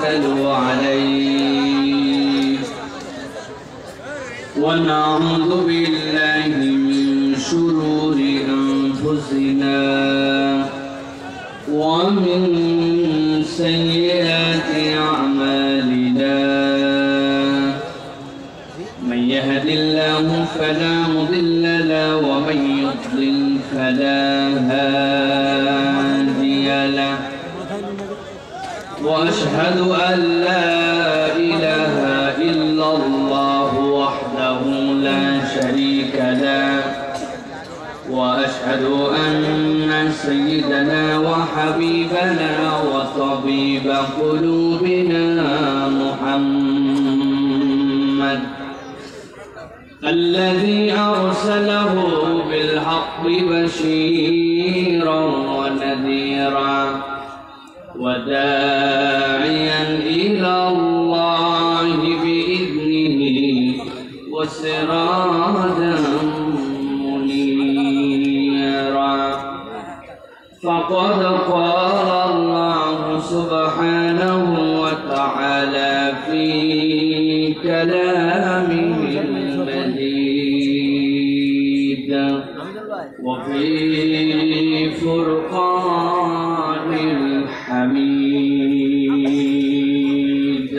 نتوكل عليه ونعوذ بالله من شرور أنفسنا ومن سيئات أعمالنا من يهد الله فلا مضل له ومن يضلل فلا هادي له وأشهد أن لا إله إلا الله وحده لا شريك له وأشهد أن سيدنا وحبيبنا وطبيب قلوبنا محمد الذي أرسله بالحق بشيرا ونذيرا وداعيا إلى الله بإذنه وسراجا منيرا فقد قال الله سبحانه وتعالى في كلامه المجيد وفي فرقان الحميد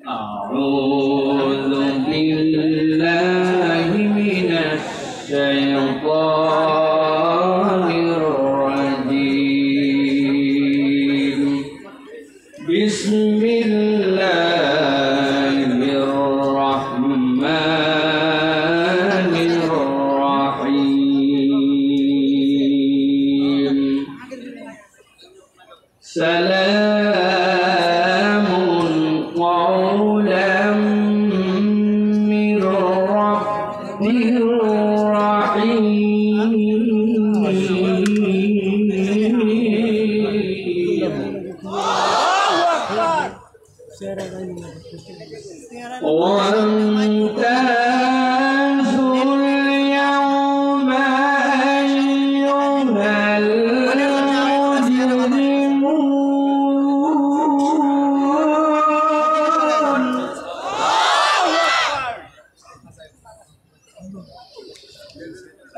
أعوذ بالله من الشيطان الرجيم بسم الله الرحمن الرحيم سلام قولا من رب رحيم وامتازوا اليوم أيها المجرمون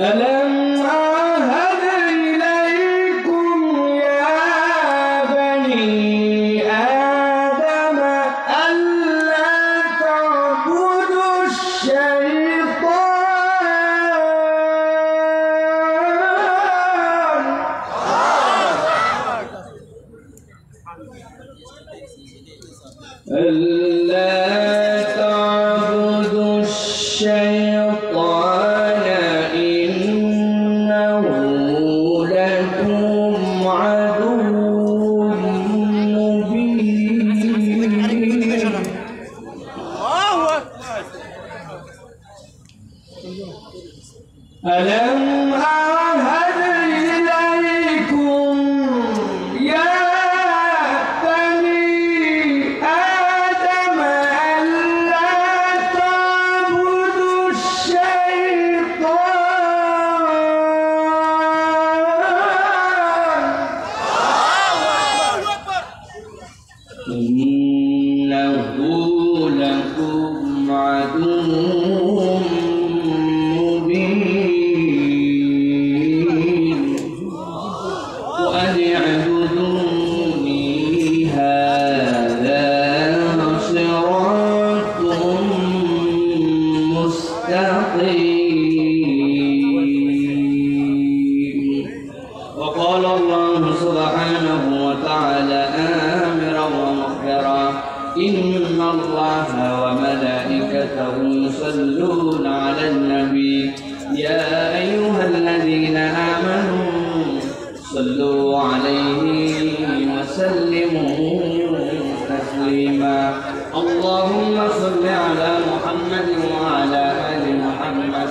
ألم أعهد إليكم يا بني آدم ألا تعبدوا الشيطان ألا تعبدوا الشيطان إنه لكم عدو مبين ألم أعهد إليكم يا بني آدم ألا تعبدوا الشيطان إنه لكم عدو مبين وأن اعبدوني هذا صراط مستقيم وقال الله سبحانه وتعالى آمرا ومخبرا إن الله وملائكته يصلون على النبي يا أيها الذين آمنوا صلوا عليه وسلموا تسليما اللهم صل على محمد وعلى آل محمد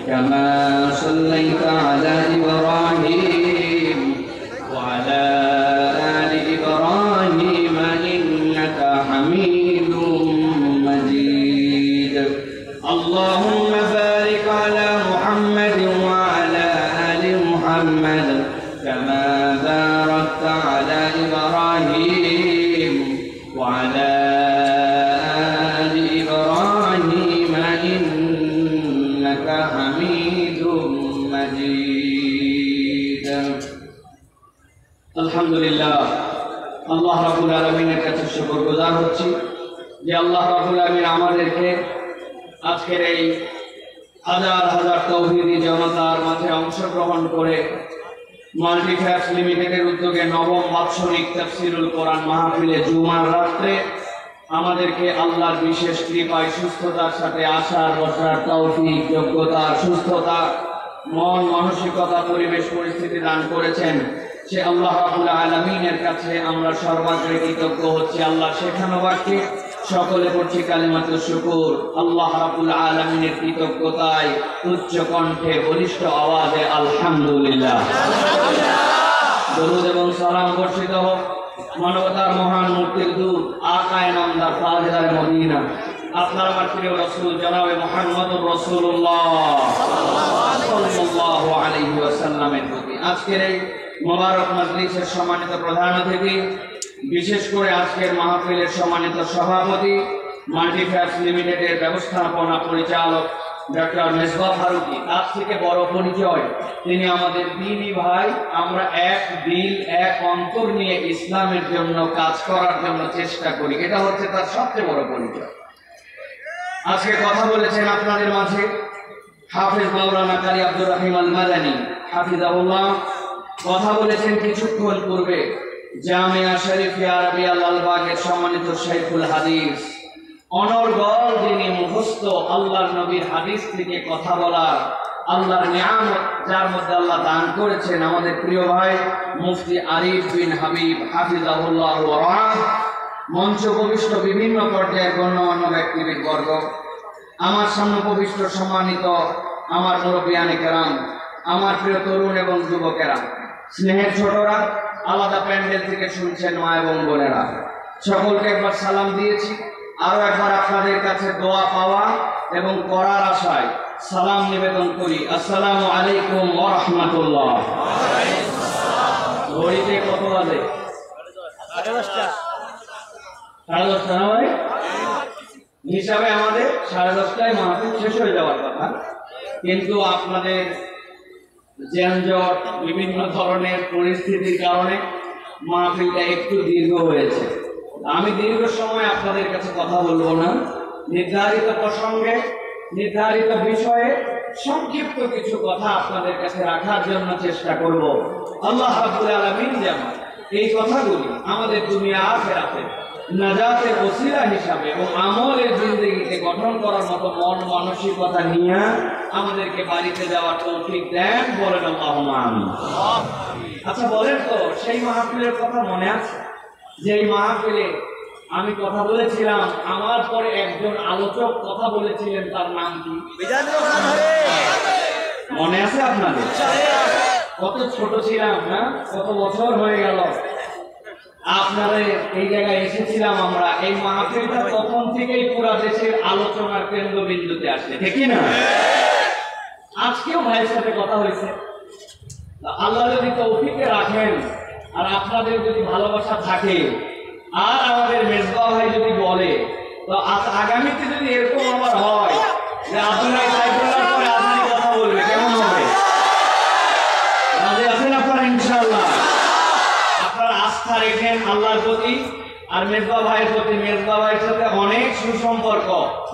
كما صليت على إبراهيم وعلى آل إبراهيم إنك حميد مجيد اللهم بارك على محمد وعلى آل محمد كما باركت على إبراهيم وعلى آل إبراهيم إنك حميد مجيد الحمد لله আল্লাহ রাব্বুল আলামিনের কাছে শুকরগুজার হচ্ছি যে আল্লাহ রাব্বুল আলামিন আমাদেরকে আজকের এই হাজার হাজার তাওহীদি জনতার মাঝে অংশগ্রহণ করে মাল্টিফ্যাক্স লিমিটেডের উদ্যোগে নবম বাৎসরিক তাফসীরুল কোরআন মাহফিলে জুমার রাত্রে আমাদেরকে আল্লাহর বিশেষ কৃপায় সুস্থতার সাথে আসার বসার তৌফিক যোগ্যতা সুস্থতা মন মানসিকতা পরিবেশ পরিস্থিতি দান করেছেন সে আল্লাহ রাব্বুল আলামিনের কাছে আমরা সর্বাগ্রে কৃতজ্ঞ হচ্ছি। আল্লাহ শেখানো বাক্যে সকলে পড়ছি কালিমাতুশ শুকর। আল্লাহ রাব্বুল আলামিনের কৃতজ্ঞতায় উচ্চ কণ্ঠে বলিষ্ঠ আওয়াজে আলহামদুলিল্লাহ দরুদ এবং সালাম বর্ষিত হোক মানবতার মহান মুক্তির দূত আকায়ে নামদার তাজদার মদিনা আপনার আমার প্রিয় রাসূল জনাবে মুহাম্মদুর রাসূলুল্লাহ সাল্লাল্লাহু আলাইহি ওয়াসাল্লামের প্রতি আজকের এই মোবারক মজলিসের সম্মানিত প্রধান অতিথি বিশেষ করে আজকের মাহফিলের সম্মানিত সভাপতি মাল্টিফ্যাক্স লিমিটেডের ব্যবস্থাপনা পরিচালক ডক্টর মেজবাহ ফারুকী তার থেকে বড় পরিচয় তিনি আমাদের দ্বীনি ভাই। আমরা এক দিল এক অন্তর নিয়ে ইসলামের জন্য কাজ করার জন্য চেষ্টা করি, এটা হচ্ছে তার সবচেয়ে বড় পরিচয়। আজকে কথা বলেছেন আপনাদের মাঝে হাফেজ মাওলানা কারি আব্দুর রহিম আল মাদানী হাফিজাহুল্লাহ। কথা বলেছেন কিছুক্ষণ পূর্বে জামিয়া শরীফিয়া আরবিয়া লালবাগের সম্মানিত শাইখুল হাদিস অনর্গল যিনি মুখস্থ আল্লাহর নবীর হাদিস থেকে কথা বলার আল্লাহর নিয়ামত যার মধ্যে আল্লাহ দান করেছেন আমাদের প্রিয় ভাই মুফতি আরিফ বিন হাবিব হাফিজাহুল্লাহ ওয়া রাহ। মঞ্চ উপবিষ্ট বিভিন্ন পর্যায়ের গণ্যমান্য ব্যক্তিবর্গ, আমার সামনে উপবিষ্ট সম্মানিত আমার মুরব্বিয়ানে কেরাম, আমার প্রিয় তরুণ এবং যুবকেরা, স্নেহের ছোটরা, আলাদা প্যান্ডেল থেকে শুনছেন মা এবং বোনেরা, সকলকে একবার সালাম দিয়েছি। আরো একবার আপনাদের কাছে দোয়া পাওয়া এবং করার আশায় সালাম নিবেদন করি। আসসালামু আলাইকুম ওয়া রাহমাতুল্লাহ। ঘড়িতে কত বাজে? 10:30 না ভাই? হিসাবে আমাদের 10:30টায় মাহফিল শেষ হয়ে যাওয়ার কথা, কিন্তু আপনাদের যানজট বিভিন্ন ধরনের পরিস্থিতির কারণে মাহফিলটা একটু দীর্ঘ হয়েছে। আমি দীর্ঘ সময় আপনাদের কাছে কথা বলবো না, নির্ধারিত প্রসঙ্গে নির্ধারিত বিষয়ে সংক্ষিপ্ত কিছু কথা আপনাদের কাছে রাখার জন্য চেষ্টা করব। আল্লাহ রাব্বুল আলামিন যেন এই কথাগুলি আমাদের দুনিয়া আখিরাতে নাজাতের ওসিলা হিসাবে এবং আমলের জিন্দেগিতে গঠন করার মতো মন মানসিকতা নিয়ে আমাদেরকে বাড়িতে যাওয়ার তৌফিক দেন, বলেন আল্লাহুম্মা আমিন। আচ্ছা বলেন তো, সেই মাহফিলের কথা মনে আছে যে এই মাহফিলে আমি কথা বলেছিলাম, আমার পরে একজন আলোচক কথা বলেছিলেন, তার নাম কি মনে আছে আপনাদের? কত ছোট ছিলাম না, কত বছর হয়ে গেল আপনাদের এই জায়গায় এসেছিলাম আমরা। এই মাহফিলটা তখন থেকেই পুরো দেশের আলোচনার কেন্দ্রবিন্দুতে আসে, ঠিক না? আজকেও ভাইয়ের সাথে কথা হয়েছে। আল্লাহ যদি তৌফিকে রাখেন আর আপনাদের যদি ভালোবাসা থাকে আর আমাদের মেজবাহ ভাই যদি বলে, তো আগামীতে যদি এরকম আবার হয় যে আপনারা সাইফুল্লাহ পরে আজানি কথা বলবে, কেমন হবে? রাজি আছেন আপনারা? ইনশাআল্লাহ আপনারা আস্থা রেখেন আল্লাহর প্রতি আর মেজবাহ ভাইয়ের প্রতি। মেজবাহ ভাইয়ের সাথে অনেক সুসম্পর্ক,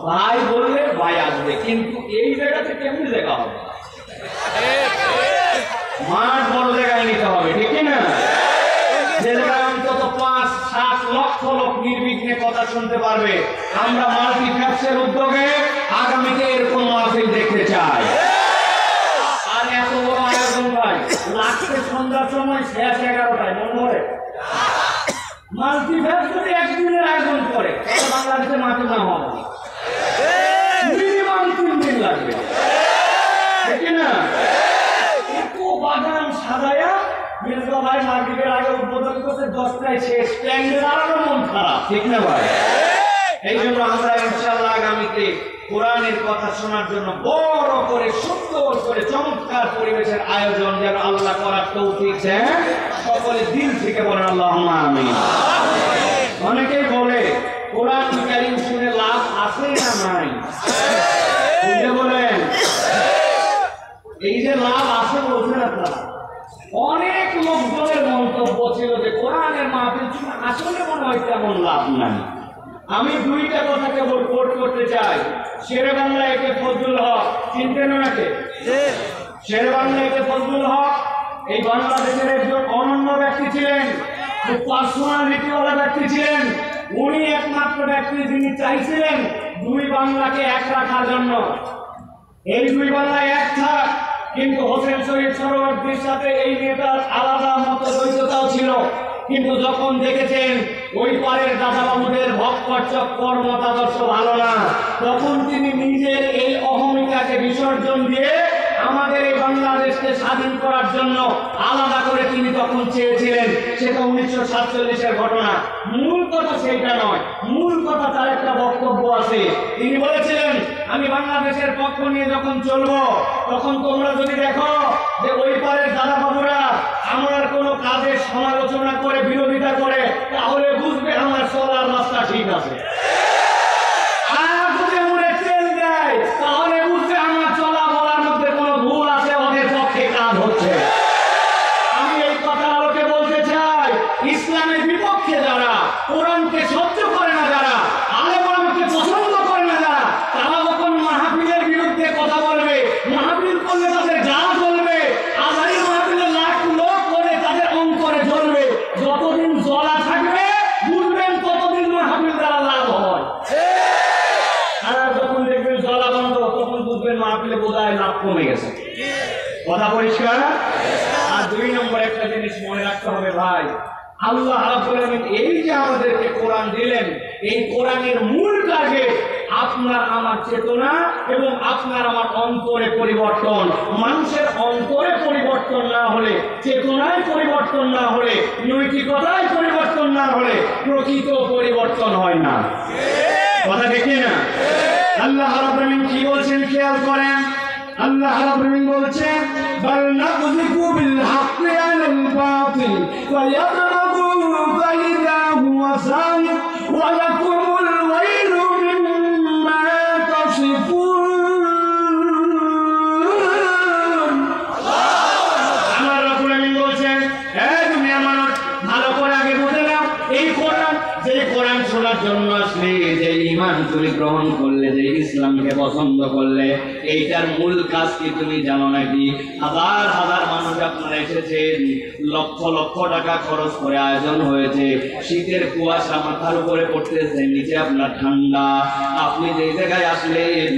ভাই বললে ভাই আসবে, কিন্তু এই জায়গাতে কেমনি দেখা হবে? মাঠ বড় জায়গায় নিতে হবে, ঠিক না? যে জায়গায় অন্তত 5-7 লক্ষ লোক নির্বিঘ্নে কথা শুনতে পারবে। আমরা মাল্টিফ্যাক্সের উদ্যোগে আগামীতে এরকম মাহফিল দেখতে চাই। আর এত বড় আয়োজন ভাই লাগছে সন্ধ্যার সময় শেষ 11টায়, মনে হয় মাল্টিফ্যাক্স যদি একদিনের আয়োজন করে তাহলে বাংলাদেশে মাঠে না হবে মিনিমাম 3 দিন লাগবে, ঠিক না? বাগান সাজায়া মির্জা ভাই মার্কেটের আগে উদ্বোধন করতে 10টায় শেষ, প্যান্ডেল আরো মন খারাপ, ঠিক না ভাই? এই জন্য আমরা ইনশাআল্লাহ আগামীতে কোরআনের কথা শোনার জন্য বড় করে সুন্দর করে চমৎকার পরিবেশের আয়োজন যেন আল্লাহ করার তৌফিক দেন। সকলে দিল থেকে বলেন আল্লাহুম্মা আমিন। অনেকেই বলে এই যে লাভ আছে বলছেন আপনারা, অনেক লোকজনের মন্তব্য ছিল যে কোরআনের মাহফিল আসলে মনে হয় তেমন লাভ নাই। আমি দুইটা কথা কেবল কোট করতে চাই। শেরে বাংলা একে ফজলুল হক, চিনতেন ওনাকে? শেরে বাংলা একে ফজলুল হক এই বাংলাদেশের একজন অনন্য ব্যক্তি ছিলেন, খুব পার্সোনালিটিওয়ালা ব্যক্তি ছিলেন। উনি একমাত্র ব্যক্তি যিনি চাইছিলেন দুই বাংলাকে এক রাখার জন্য। এই দুই বাংলা এক থাক, কিন্তু হোসেন শহীদ সরোয়ার্দীর সাথে এই নেতার আলাদা মতদ্বৈততাও ছিল। কিন্তু যখন দেখেছেন ওই পারের দাদাবাবুদের ভক্কর চক্কর মতাদর্শ ভালো না, তখন তিনি নিজের এই অহমিকাকে বিসর্জন দিয়ে আমাদের এই বাংলাদেশকে স্বাধীন করার জন্য আলাদা করে তিনি তখন চেয়েছিলেন। সেটা 1947-এর ঘটনা। মূল কথা সেইটা নয়, মূল কথা তার একটা বক্তব্য আছে। তিনি বলেছিলেন, আমি বাংলাদেশের পক্ষ নিয়ে যখন চলবো তখন তোমরা যদি দেখো যে ওই পারের দাদাবাবুরা আমার কোনো কাজের সমালোচনা করে বিরোধিতা করে, তাহলে বুঝবে আমার চলার রাস্তা ঠিক আছে। আর যদি মনে তেল দেয়, তাহলে বুঝবে আমার চলা বলার মধ্যে কোনো ভুল আছে, ওদের পক্ষে কাজ হচ্ছে। আমি এই কথা আলোকে বলতে চাই, ইসলামের বিপক্ষে যারা, কোরআনকে সহ্য করে না যারা, আলেম ওলামাকে পছন্দ করে না যারা, তারা যখন মাহফিলের বিরুদ্ধে কথা বলবে, মাহফিল করলে তাদের যা চলবে, আজারি মাহফিলে লাখ লোক করে তাদের অন্তরে জ্বলবে। যতদিন জ্বলা থাকবে বুঝবেন ততদিন মাহফিল দ্বারা লাভ হয়। আর যখন দেখবেন জ্বলা বন্ধ, তখন বুঝবেন মাহফিলে বোধহয় লাভ কমে গেছে। কথা পরিষ্কার? আর দুই নম্বর একটা জিনিস মনে রাখতে হবে ভাই, আল্লাহ রাব্বুল আলামিন এই যে আমাদেরকে কোরআন দিলেন, এই কোরআনের মূল টার্গেট আপনার আমার চেতনা এবং আপনার আমার অন্তরে পরিবর্তন। মানুষের অন্তরে পরিবর্তন না হলে, চেতনায় পরিবর্তন না হলে, নৈতিকতায় পরিবর্তন না হলে প্রকৃত পরিবর্তন হয় না। কথা দেখি না? আল্লাহ রাব্বুল আলামিন কি বলছেন খেয়াল করেন। আল্লাহ রাব্বুল আলামিন বলছেন, বাল নাযিকু বিল হাক্কি আলাল বাতিল ফায়াদরাবু ফাইদা হুয়া সামিক ওয়া লাকুমুল ওয়াইলু মিম্মা তাসিফুন। আল্লাহ রাব্বুল আলামিন বলছেন, হে দুনিয়ার মানুষ, ভালো করে আগে বুঝে নাও, এই কোরআন, যে কোরআন শোনার জন্য আসলে, যে ঈমান তুমি গ্রহণ করলে, যে ইসলামকে পছন্দ করলে, এইটার মূল কাজ কি তুমি জানো নাকি? হাজার হাজার মানুষ আপনারা এসেছেন, লক্ষ লক্ষ টাকা খরচ করে আয়োজন হয়েছে, শীতের কুয়াশা মাথার উপরে পড়তেছে, নিচে আপনার ঠান্ডা, আপনি যে জায়গায় আসলেন,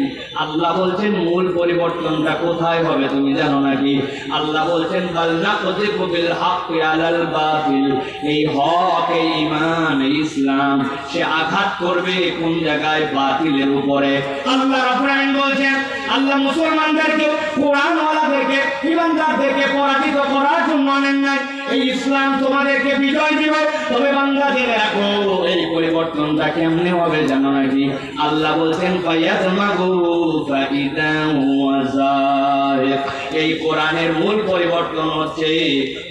আল্লাহ বলছেন মূল পরিবর্তনটা কোথায় হবে তুমি জানো নাকি? আল্লাহ বলছেন, বাল নাযিকু বিল হাক্কি আলাল বাতিল, এই হক, এই ঈমান, এই ইসলাম, সে আঘাত করবে কোন জায়গায়? বাতিলের উপরে। আল্লাহ রাব্বুল আলামিন বলছেন, আল্লাহ মুসলমানদেরকে, কোরআনওয়ালাদেরকে, ঈমানদারদেরকে পরাজিত করার জন্য আনেন নাই, এই ইসলাম তোমাদেরকে বিজয় দিবে। তবে বান্দা জেনে রাখো, এই পরিবর্তনটা কেমনে হবে জানো নাকি? আল্লাহ বলছেন, ফায়াদমাগু ফাইদা হুয়া যাহিক, এই কোরআনের মূল পরিবর্তন হচ্ছে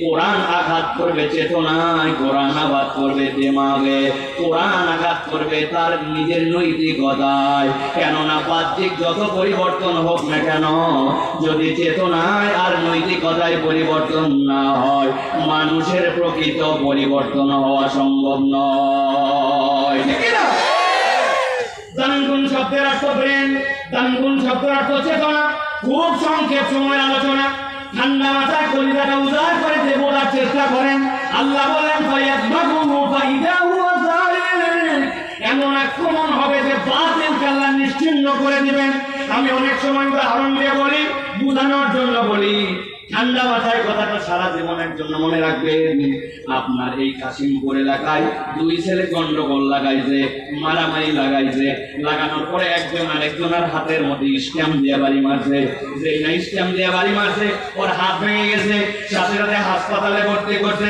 কোরআন আঘাত করবে চেতনায়, কোরআন আঘাত করবে দিমাগে, কোরআন আঘাত করবে তার নিজের নৈতিকতায়। কেননা বাহ্যিক যত পরিবর্তন হোক না কেন, যদি চেতনায় আর নৈতিকতায় পরিবর্তন না হয়, মানুষের প্রকৃত পরিবর্তন হওয়া সম্ভব নয়। দানগুণ শব্দের অর্থ ব্রেন, দানগুণ শব্দের অর্থ চেতনা। খুব সংক্ষেপ সময় আলোচনা, ঠান্ডা মাথায় কলিজাটা উজাড় করে যে বলার চেষ্টা করেন। আল্লাহ বলেন, ফায়াদমাগু ফাইদা হুয়া যাহিক, এমন আক্রমণ হবে যে বাতিলকে আল্লাহ নিশ্চিহ্ন করে দিবেন। আমি অনেক সময় উদাহরণ দিয়ে বলি, বুঝানোর জন্য বলি। ঠান্ডা মাথায় কথাটা সারা জীবনের জন্য মনে রাখবেন। আপনার এই কাশিমপুর এলাকায় দুই ছেলে গন্ডগোল লাগাইছে, মারামারি লাগাইছে, লাগানোর পরে একজন আরেকজনের হাতের মধ্যে স্ট্যাম্প দিয়ে বাড়ি মারছে। যেই না স্ট্যাম্প দিয়ে বাড়ি মারছে, ওর হাত ভেঙে গেছে, সাথে সাথে হাসপাতালে ভর্তি করছে।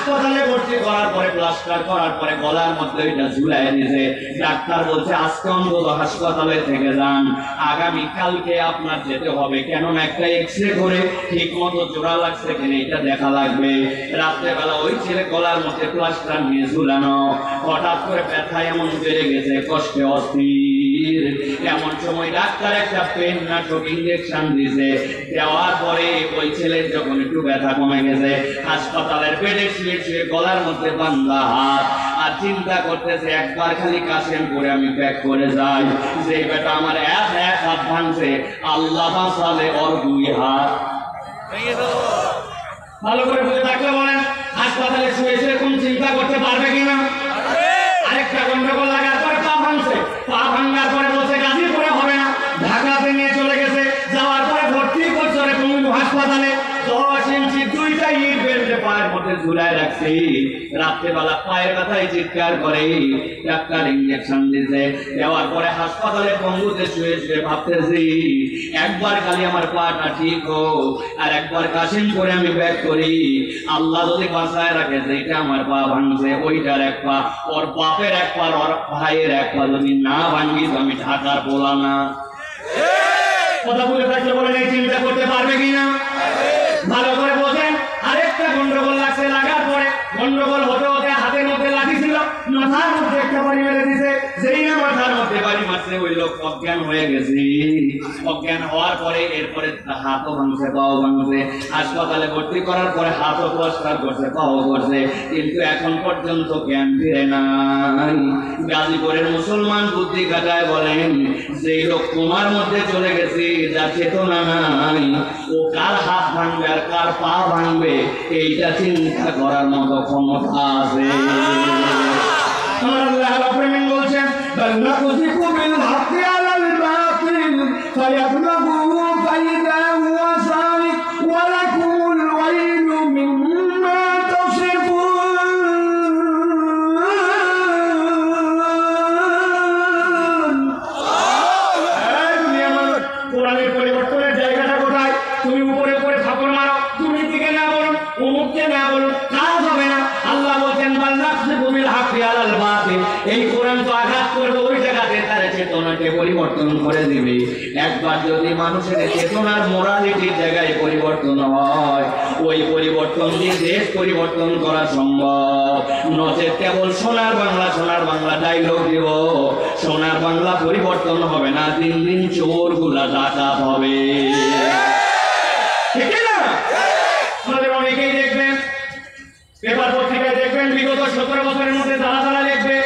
হাসপাতালে ভর্তি করার পরে প্লাস্টার করার পরে গলার মধ্যে এটা ঝুলাই দিয়েছে। ডাক্তার বলছে আজকে অন্তত হাসপাতালে থেকে যান, আগামী কালকে আপনার যেতে হবে, কেননা একটা এক্সরে করে ঠিক মতো জোড়া লাগছে কিনা এটা দেখা লাগবে। রাত্রেবেলা ওই ছেলে গলার মধ্যে প্লাস্টার নিয়ে ঝুলানো, হঠাৎ করে ব্যথা এমন বেড়ে গেছে, কষ্টে অস্থির। এমন সময় ডাক্তার একটা পেন নাশক ইঞ্জেকশন দিয়েছে। দেওয়ার পরে ওই ছেলের যখন একটু ব্যথা কমে গেছে, হাসপাতালের বেডে শুয়ে শুয়ে গলার মধ্যে বান্ধা হাত, আর চিন্তা করতেছে একবার খালি কাশেম করে আমি ব্যাক করে যাই, যে বেটা আমার এক হাত ভাঙছে, আল্লাহ বাঁচালে ওর 2 হাত। ভালো করে বুঝে থাকলে বলেন, হাসপাতালে শুয়ে শুয়ে কোন চিন্তা করতে পারবে কিনা? আরেকটা গন্ডগোল লাগার পরে পা ভাঙছে, পা ভাঙার পরে বলছে গাজীপুরে হবে না, ঢাকাতে নিয়ে চলে গেছে। যাওয়ার পরে ভর্তি করছে হাসপাতালে, 10 ইঞ্চি 2টা ইট বেল্টে পায়ের মধ্যে ঝুলায় রাখছে। রাত্রেবেলা পায়ের ব্যথায় চিৎকার করে, ডাক্তার ইঞ্জেকশন দিয়েছে। দেওয়ার পরে হাসপাতালে পঙ্গুতে শুয়ে শুয়ে ভাবতেছি একবার খালি আমার পাটা ঠিক হোক, আর একবার কাশিম করে আমি ব্যাক করি, আল্লাহ যদি বাঁচায় রাখে যেটা আমার পা ভাঙছে ওইটার এক পা, ওর বাপের এক পা, ওর ভাইয়ের এক পা যদি না ভাঙি তো আমি ঢাকার বলা না। কথা বলে থাকলে বলেন এই চিন্তা করতে পারবে কিনা? ভালো করে বোঝেন। আরেকটা গন্ডগোল লাগছে, লাগার পরে গন্ডগোল হতে হতে হাতের মধ্যে লাঠি ছিল, মাথার মধ্যে একটা বাড়ি মেরে দিছে। যেই না মাথার মধ্যে বাড়ি মারছে ওই লোক অজ্ঞান হয়ে গেছে। অজ্ঞান হওয়ার পরে এরপরে হাতও ভাঙছে, পাও ভাঙছে। হাসপাতালে ভর্তি করার পরে হাতও প্লাস্টার করছে, পাও করছে, কিন্তু এখন পর্যন্ত জ্ঞান ফিরে নাই। গাজীপুরের মুসলমান বুদ্ধি কাটায় বলেন, যে লোক তোমার মধ্যে চলে গেছে, যার চেতনা নাই, ও কার হাত ভাঙবে আর কার পা ভাঙবে এইটা চিন্তা করার মতো ক্ষমতা আছে। আল্লাহ রাব্বুল আলামিন বলছেন, বাল নাকুযিকু বিল হাক্কি আলাল বাতিল ফায়াবলুগু ফাইদা হুয়া সারিক ওয়া লাকুমুল ওয়াইলু মিম্মা তাসিফুন। কোরআনের পরিবর্তনের জায়গাটা কোথায়? তুমি উপরে উপরে ঠাকুর মারো, তুমি দিকে না বলুন, অমুককে না বলুন, কাজ হবে না। আল্লাহ বলছেন বাল নাকুযিকু বিল হাক্কি আলাল বাতিল, এই কোরআন তো আঘাত করবে ওই জায়গাতে, তার চেতনাকে পরিবর্তন করে দিবে। একবার যদি মানুষের চেতনার মোরালিটির জায়গায় পরিবর্তন হয়, ওই পরিবর্তন দিয়ে দেশ পরিবর্তন করা সম্ভব। নচেত কেবল সোনার বাংলা ডায়লগ দিব, সোনার বাংলা পরিবর্তন হবে না, দিন দিন চোর গুলা ডাকাত হবে। ঠিক না? আমাদের অনেকেই দেখবেন পেপার পত্রিকায় দেখবেন বিগত 17 বছরের মধ্যে যারা যারা লিখবে,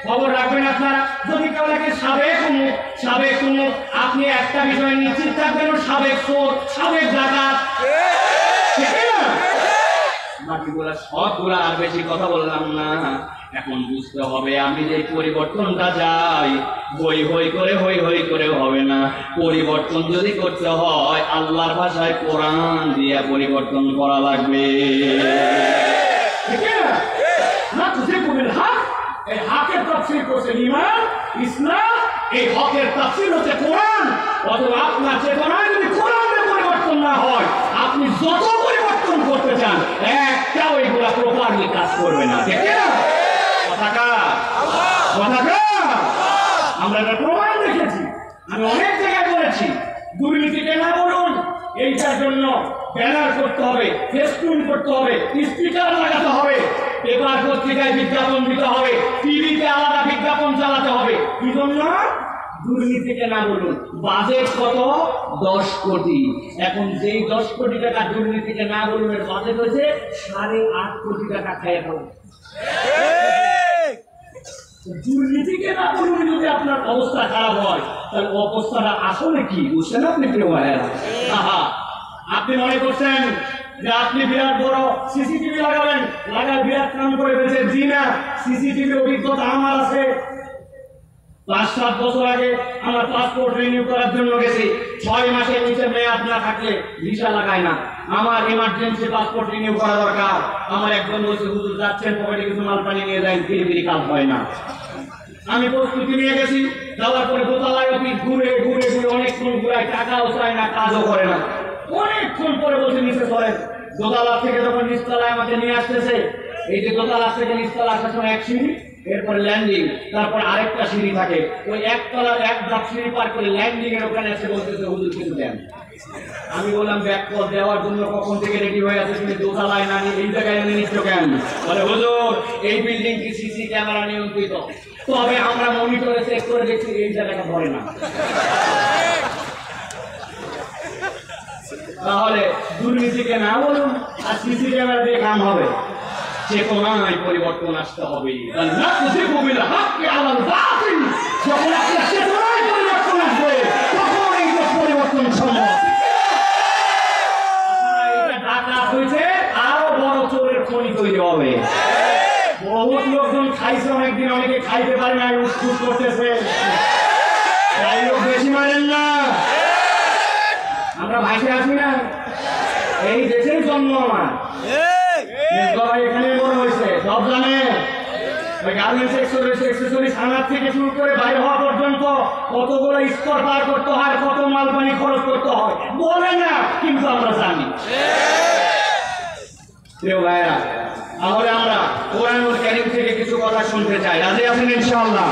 খবর রাখবেন আপনারা। যদি কেউ লেখে সাবেক উমুক, আপনি একটা বিষয় নিশ্চিত থাকবেন, সাবেক চোর, সাবেক ডাকাত। ঠিক না? বাকিগুলা সবগুলা আর বেশি কথা বললাম না। এখন বুঝতে হবে আমি যে পরিবর্তনটা চাই, হই হই করে হবে না। পরিবর্তন যদি করতে হয় আল্লাহর ভাষায় কোরআন দিয়ে পরিবর্তন করা লাগবে। ঠিক না? না তুই কবির হক, এই হকের তাফসীর করছে ঈমান, ইসলাম, এই হকের তাফসীর হচ্ছে কোরআন। অথবা আপনার চেতনায় যদি কোরআনের পরিবর্তন না হয়, আপনি যত পরিবর্তন করতে চান একটাও এগুলা প্রপারলি কাজ করবে না। ঠিক না? কথাটা আমরা একটা প্রমাণ দেখেছি, আমি অনেক জায়গায় বলেছি। দুর্নীতিকে না বলুন, এইটার জন্য ব্যানার করতে হবে, ফেস্টুন করতে হবে, স্পিকার লাগাতে হবে, পেপার পত্রিকায় বিজ্ঞাপন দিতে হবে, টিভিতে আলাদা বিজ্ঞাপন চালাতে হবে। কি জন্য? দুর্নীতিকে না বলুন। বাজেট কত? 10 কোটি। এখন যেই 10 কোটি টাকা দুর্নীতিকে না বলুন এর বাজেট হয়েছে 8.5 কোটি টাকা খাইয়ে ফেলো। দুর্নীতিকে না বলুন যদি আপনার অবস্থা খারাপ হয়, তাহলে অবস্থাটা আসলে কি বুঝছেন আপনি? প্রিয় ভাইয়েরা, আপনি মনে করছেন যে আপনি বিরাট বড় সিসিটিভি লাগাবেন, বিরাট কাম করে ফেলছেন। জি না, সিসিটিভি অভিজ্ঞতা আমার আছে। 5-7 বছর আগে আমার পাসপোর্ট রিনিউ করার জন্য গেছি, 6 মাসের নিচে মেয়াদ না থাকলে ভিসা লাগায় না। আমার ইমার্জেন্সি পাসপোর্ট রিনিউ করা দরকার। আমার একজন বলছে হুজুর যাচ্ছেন পকেটে কিছু মাল পানি নিয়ে যান, ফিরি কাজ হয় না। আমি প্রস্তুতি নিয়ে গেছি, যাওয়ার পরে দোতলায় অফিস ঘুরে অনেকক্ষণ ঘুরাই, টাকাও চায় না, কাজও করে না। অনেকক্ষণ পরে বলছে নিচে চলেন। দোতলা থেকে যখন নিচতলায় আমাকে নিয়ে আসতেছে, এই যে দোতলা থেকে নিচতলা আসার সময় এক সিঁড়ি, এরপর ল্যান্ডিং, তারপর আরেকটা সিঁড়ি থাকে। ওই একতলার এক ধাপ সিঁড়ি পার করে ল্যান্ডিং এর ওখানে এসে বলতেছে হুজুর কিছু দেন। আমি বললাম ব্যাক কল দেওয়ার জন্য কখন থেকে রেডি হয়ে আছে, তুমি দোতলায় না নিয়ে এই জায়গায় এনে নিচ্ছ কেন? বলে হুজুর এই বিল্ডিং কি সিসি ক্যামেরা নিয়ন্ত্রিত, তবে আমরা মনিটরে চেক করে দেখছি এই জায়গাটা ধরে না। তাহলে দুর্নীতিকে না বলুন, আর সিসি ক্যামেরা দিয়ে কাম হবে? চেতনায় পরিবর্তন আসতে হবে। যখন আপনার চেতনায় পরিবর্তন আসবে তখন এই দেশ পরিবর্তন সম্ভব। ডাকাত হয়েছে, আরো বড় চোরের খনি তৈরি হবে। বহুত লোকজন খাইছে, অনেকদিন অনেকে খাইতে পারে না, উৎসুক করতেছে। তাই লোক বেশি মানেন না, আমরা ভাইসে আছি না, এই দেশের জন্ম আমার, এখানে বড় হয়েছে, সব জানে। গার্মেন্টস এক্সেসরিজ থানার থেকে শুরু করে বাইরে হওয়া পর্যন্ত কতগুলো স্তর পার করতে হয়, কত মাল পানি খরচ করতে হয় বলে না, কিন্তু আমরা জানি। প্রিয় ভাইরা, তাহলে আমরা কোরআনুল কারীম থেকে কিছু কথা শুনতে চাই। রাজি আছেন ইনশাআল্লাহ?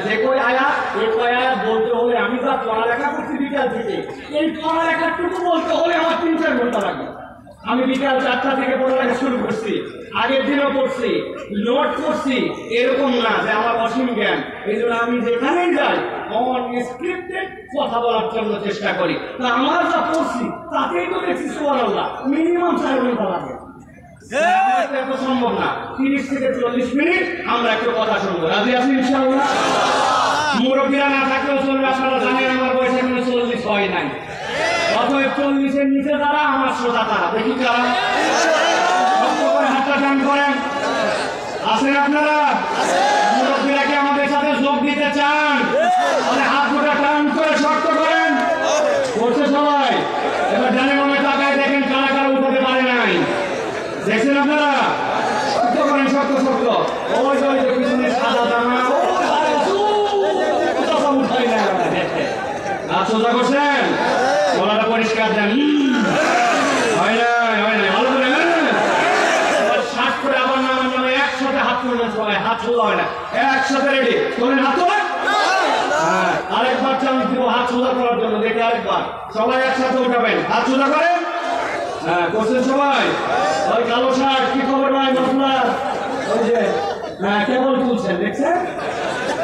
যে কই আয়াত, এই কই আয়াত বলতে হলে আমি যা পড়ালেখা করছি বিকাল থেকে, এই পড়ালেখাটুকু বলতে হলে আমার 3-4 ঘন্টা লাগবে। আমি বিকাল 4টা থেকে পড়ালেখা শুরু করছি, আগের দিনও পড়ছি, নোট করছি, এরকম না যে আমার অসীম জ্ঞান। এই জন্য আমি যেখানেই যাই অনস্ক্রিপ্টেড কথা বলার জন্য চেষ্টা করি। তা আমার যা পড়ছি তাতেই তো দেখছি সুবহানাল্লাহ মিনিমাম 4 ঘন্টা লাগে। এত সম্ভব না, 30 থেকে 40 মিনিট আমরা একটু কথা শুনবো। রাজি আছি ইনশাআল্লাহ? মুরব্বীরা না থাকলেও চলবে, আপনারা জানেন আমার বয়স এখনো 40 হয় নাই। অতএব 40-এর নিচে যারা আমার শ্রোতা তারা, দেখি কারা হাতটা টান করেন। আছেন আপনারা? মুরব্বীরা কি আমাদের সাথে যোগ দিতে চান? তাহলে হাত দুটা টান করে শক্ত করেন। করছে সবাই? এবার ডানে বামে তাকায় দেখেন কারা কারা উঠাতে পারে নাই। দেখছেন আপনারা? শক্ত করেন, শক্ত শক্ত। ওই যে পিছনে সাদা দানা, উঠাই না। সোজা করছেন, গলাটা পরিষ্কার দেন। হয় না, হয় না, ভালো করে শ্বাস করে আবার নামান নামে একসাথে হাত তুলবেন সবাই। হাত সোজা হয় না, একসাথে রেডি তোলেন, হাত তোলেন। হ্যাঁ, আরেকবার চান্স দিব হাত সোজা করার জন্য, দেখে আরেকবার সবাই একসাথে উঠাবেন, হাত সোজা করেন। হ্যাঁ, করছেন সবাই? ওই কালো শার্ট, কি খবর ভাই মাসলার? ওই যে হ্যাঁ, কেবল তুলছেন, দেখছেন?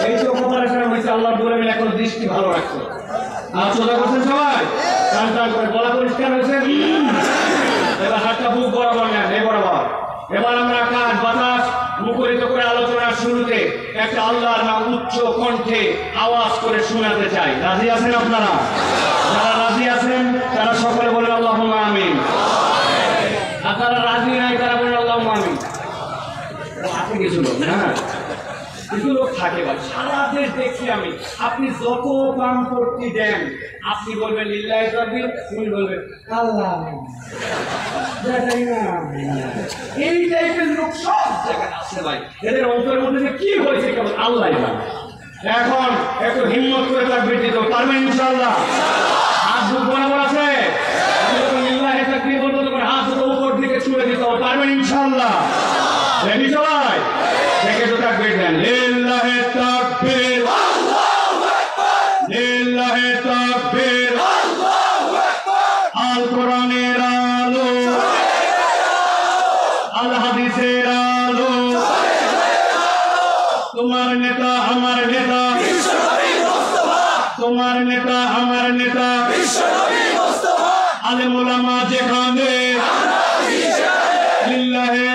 এই যে অপারেশন হয়েছে, আল্লাহর দোয়া মিলে এখন দৃষ্টি ভালো রাখছে। হাত সোজা করছেন সবাই, টান টান করে, গলা পরিষ্কার হয়েছে। এবার হাতটা বুক বরাবর নেন, এই বরাবর। এবার আমরা কাজ বাতাস মুখরিত করে আলোচনার শুরুতে একটা আল্লাহর নাম উচ্চ কণ্ঠে আওয়াজ করে শোনাতে চাই। রাজি আছেন আপনারা? যারা রাজি আছেন তারা সকলে বলেন আল্লাহুম্মা আমিন। আর যারা রাজি নাই তারা বলেন আল্লাহুম্মা আমিন। আছে কিছু লোক, হ্যাঁ কিছু লোক থাকে ভাই, সারা দেশ দেখছি আমি, আপনি যত কাম করতে দেন আপনি বলবেন লিল্লাহি তাকবীর, উনি বলবেন আল্লাহ। এই টাইপের লোক সব জায়গায় আছে ভাই, এদের অন্তরের মধ্যে যে কি হয়েছে কেবল আল্লাহ জানে। এখন একটু হিম্মত করে তাকবীর দিতে পারবেন ইনশাআল্লাহ? হাত বুক বরাবর আছে, লিল্লাহি তাকবীর বলতে তখন হাত দুটো উপর দিকে ছুঁড়ে দিতে পারবেন ইনশাআল্লাহ? রেডি সবাই? দেখে তো তাকবীর দেন। লিল্লাহি তাকবীর, আল্লাহু আকবার, লিল্লাহি তাকবীর, আল্লাহু আকবার। আল কোরআনের আলো, আল হাদিসের আলো, তোমার নেতা আমার নেতা বিশ্বনবী মুস্তাফা, তোমার নেতা আমার নেতা বিশ্বনবী মুস্তাফা। আলেম ওলামা যেখানে লিল্লাহি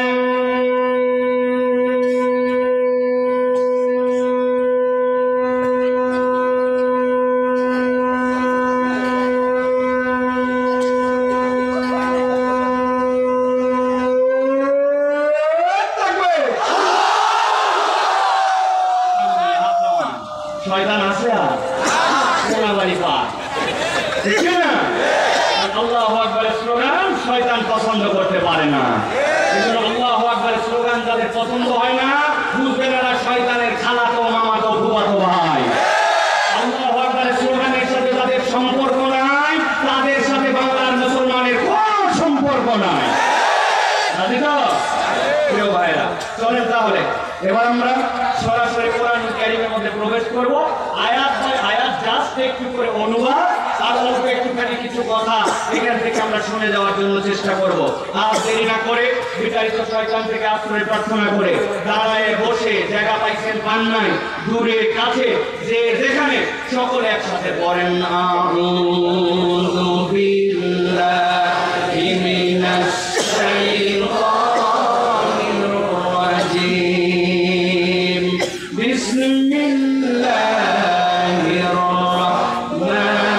শয়তান আছে আর কোনাবাড়ি পার, ঠিক না? আল্লাহু আকবারের স্লোগান শয়তান পছন্দ করতে পারে না। এজন্য আল্লাহু আকবারের স্লোগান যাদের পছন্দ হয় না, বুঝবেন এরা শয়তানের খালাতো মামাতো ফুফাতো ভাই। আল্লাহু আকবারের স্লোগানের সাথে যাদের সম্পর্ক নাই, তাদের সাথে বাংলার মুসলমানের কোনো সম্পর্ক নাই। রাজি তো? এবার আমরা সরাসরি কোরআন কারীমের মধ্যে প্রবেশ করব। আয়াত বাই আয়াত জাস্ট একটু করে অনুবাদ আর অল্প একটুখানি কিছু কথা এখান থেকে আমরা শুনে যাওয়ার জন্য চেষ্টা করব। আর দেরি না করে বিতাড়িত শয়তান থেকে আশ্রয় প্রার্থনা করে দাঁড়ায় বসে জায়গা পাইছেন পান নাই, দূরে কাছে যে যেখানে সকলে একসাথে পড়েন আউযু বিল্লাহি মিনাশ শাইতানির রাজিম বিসমিল্লাহির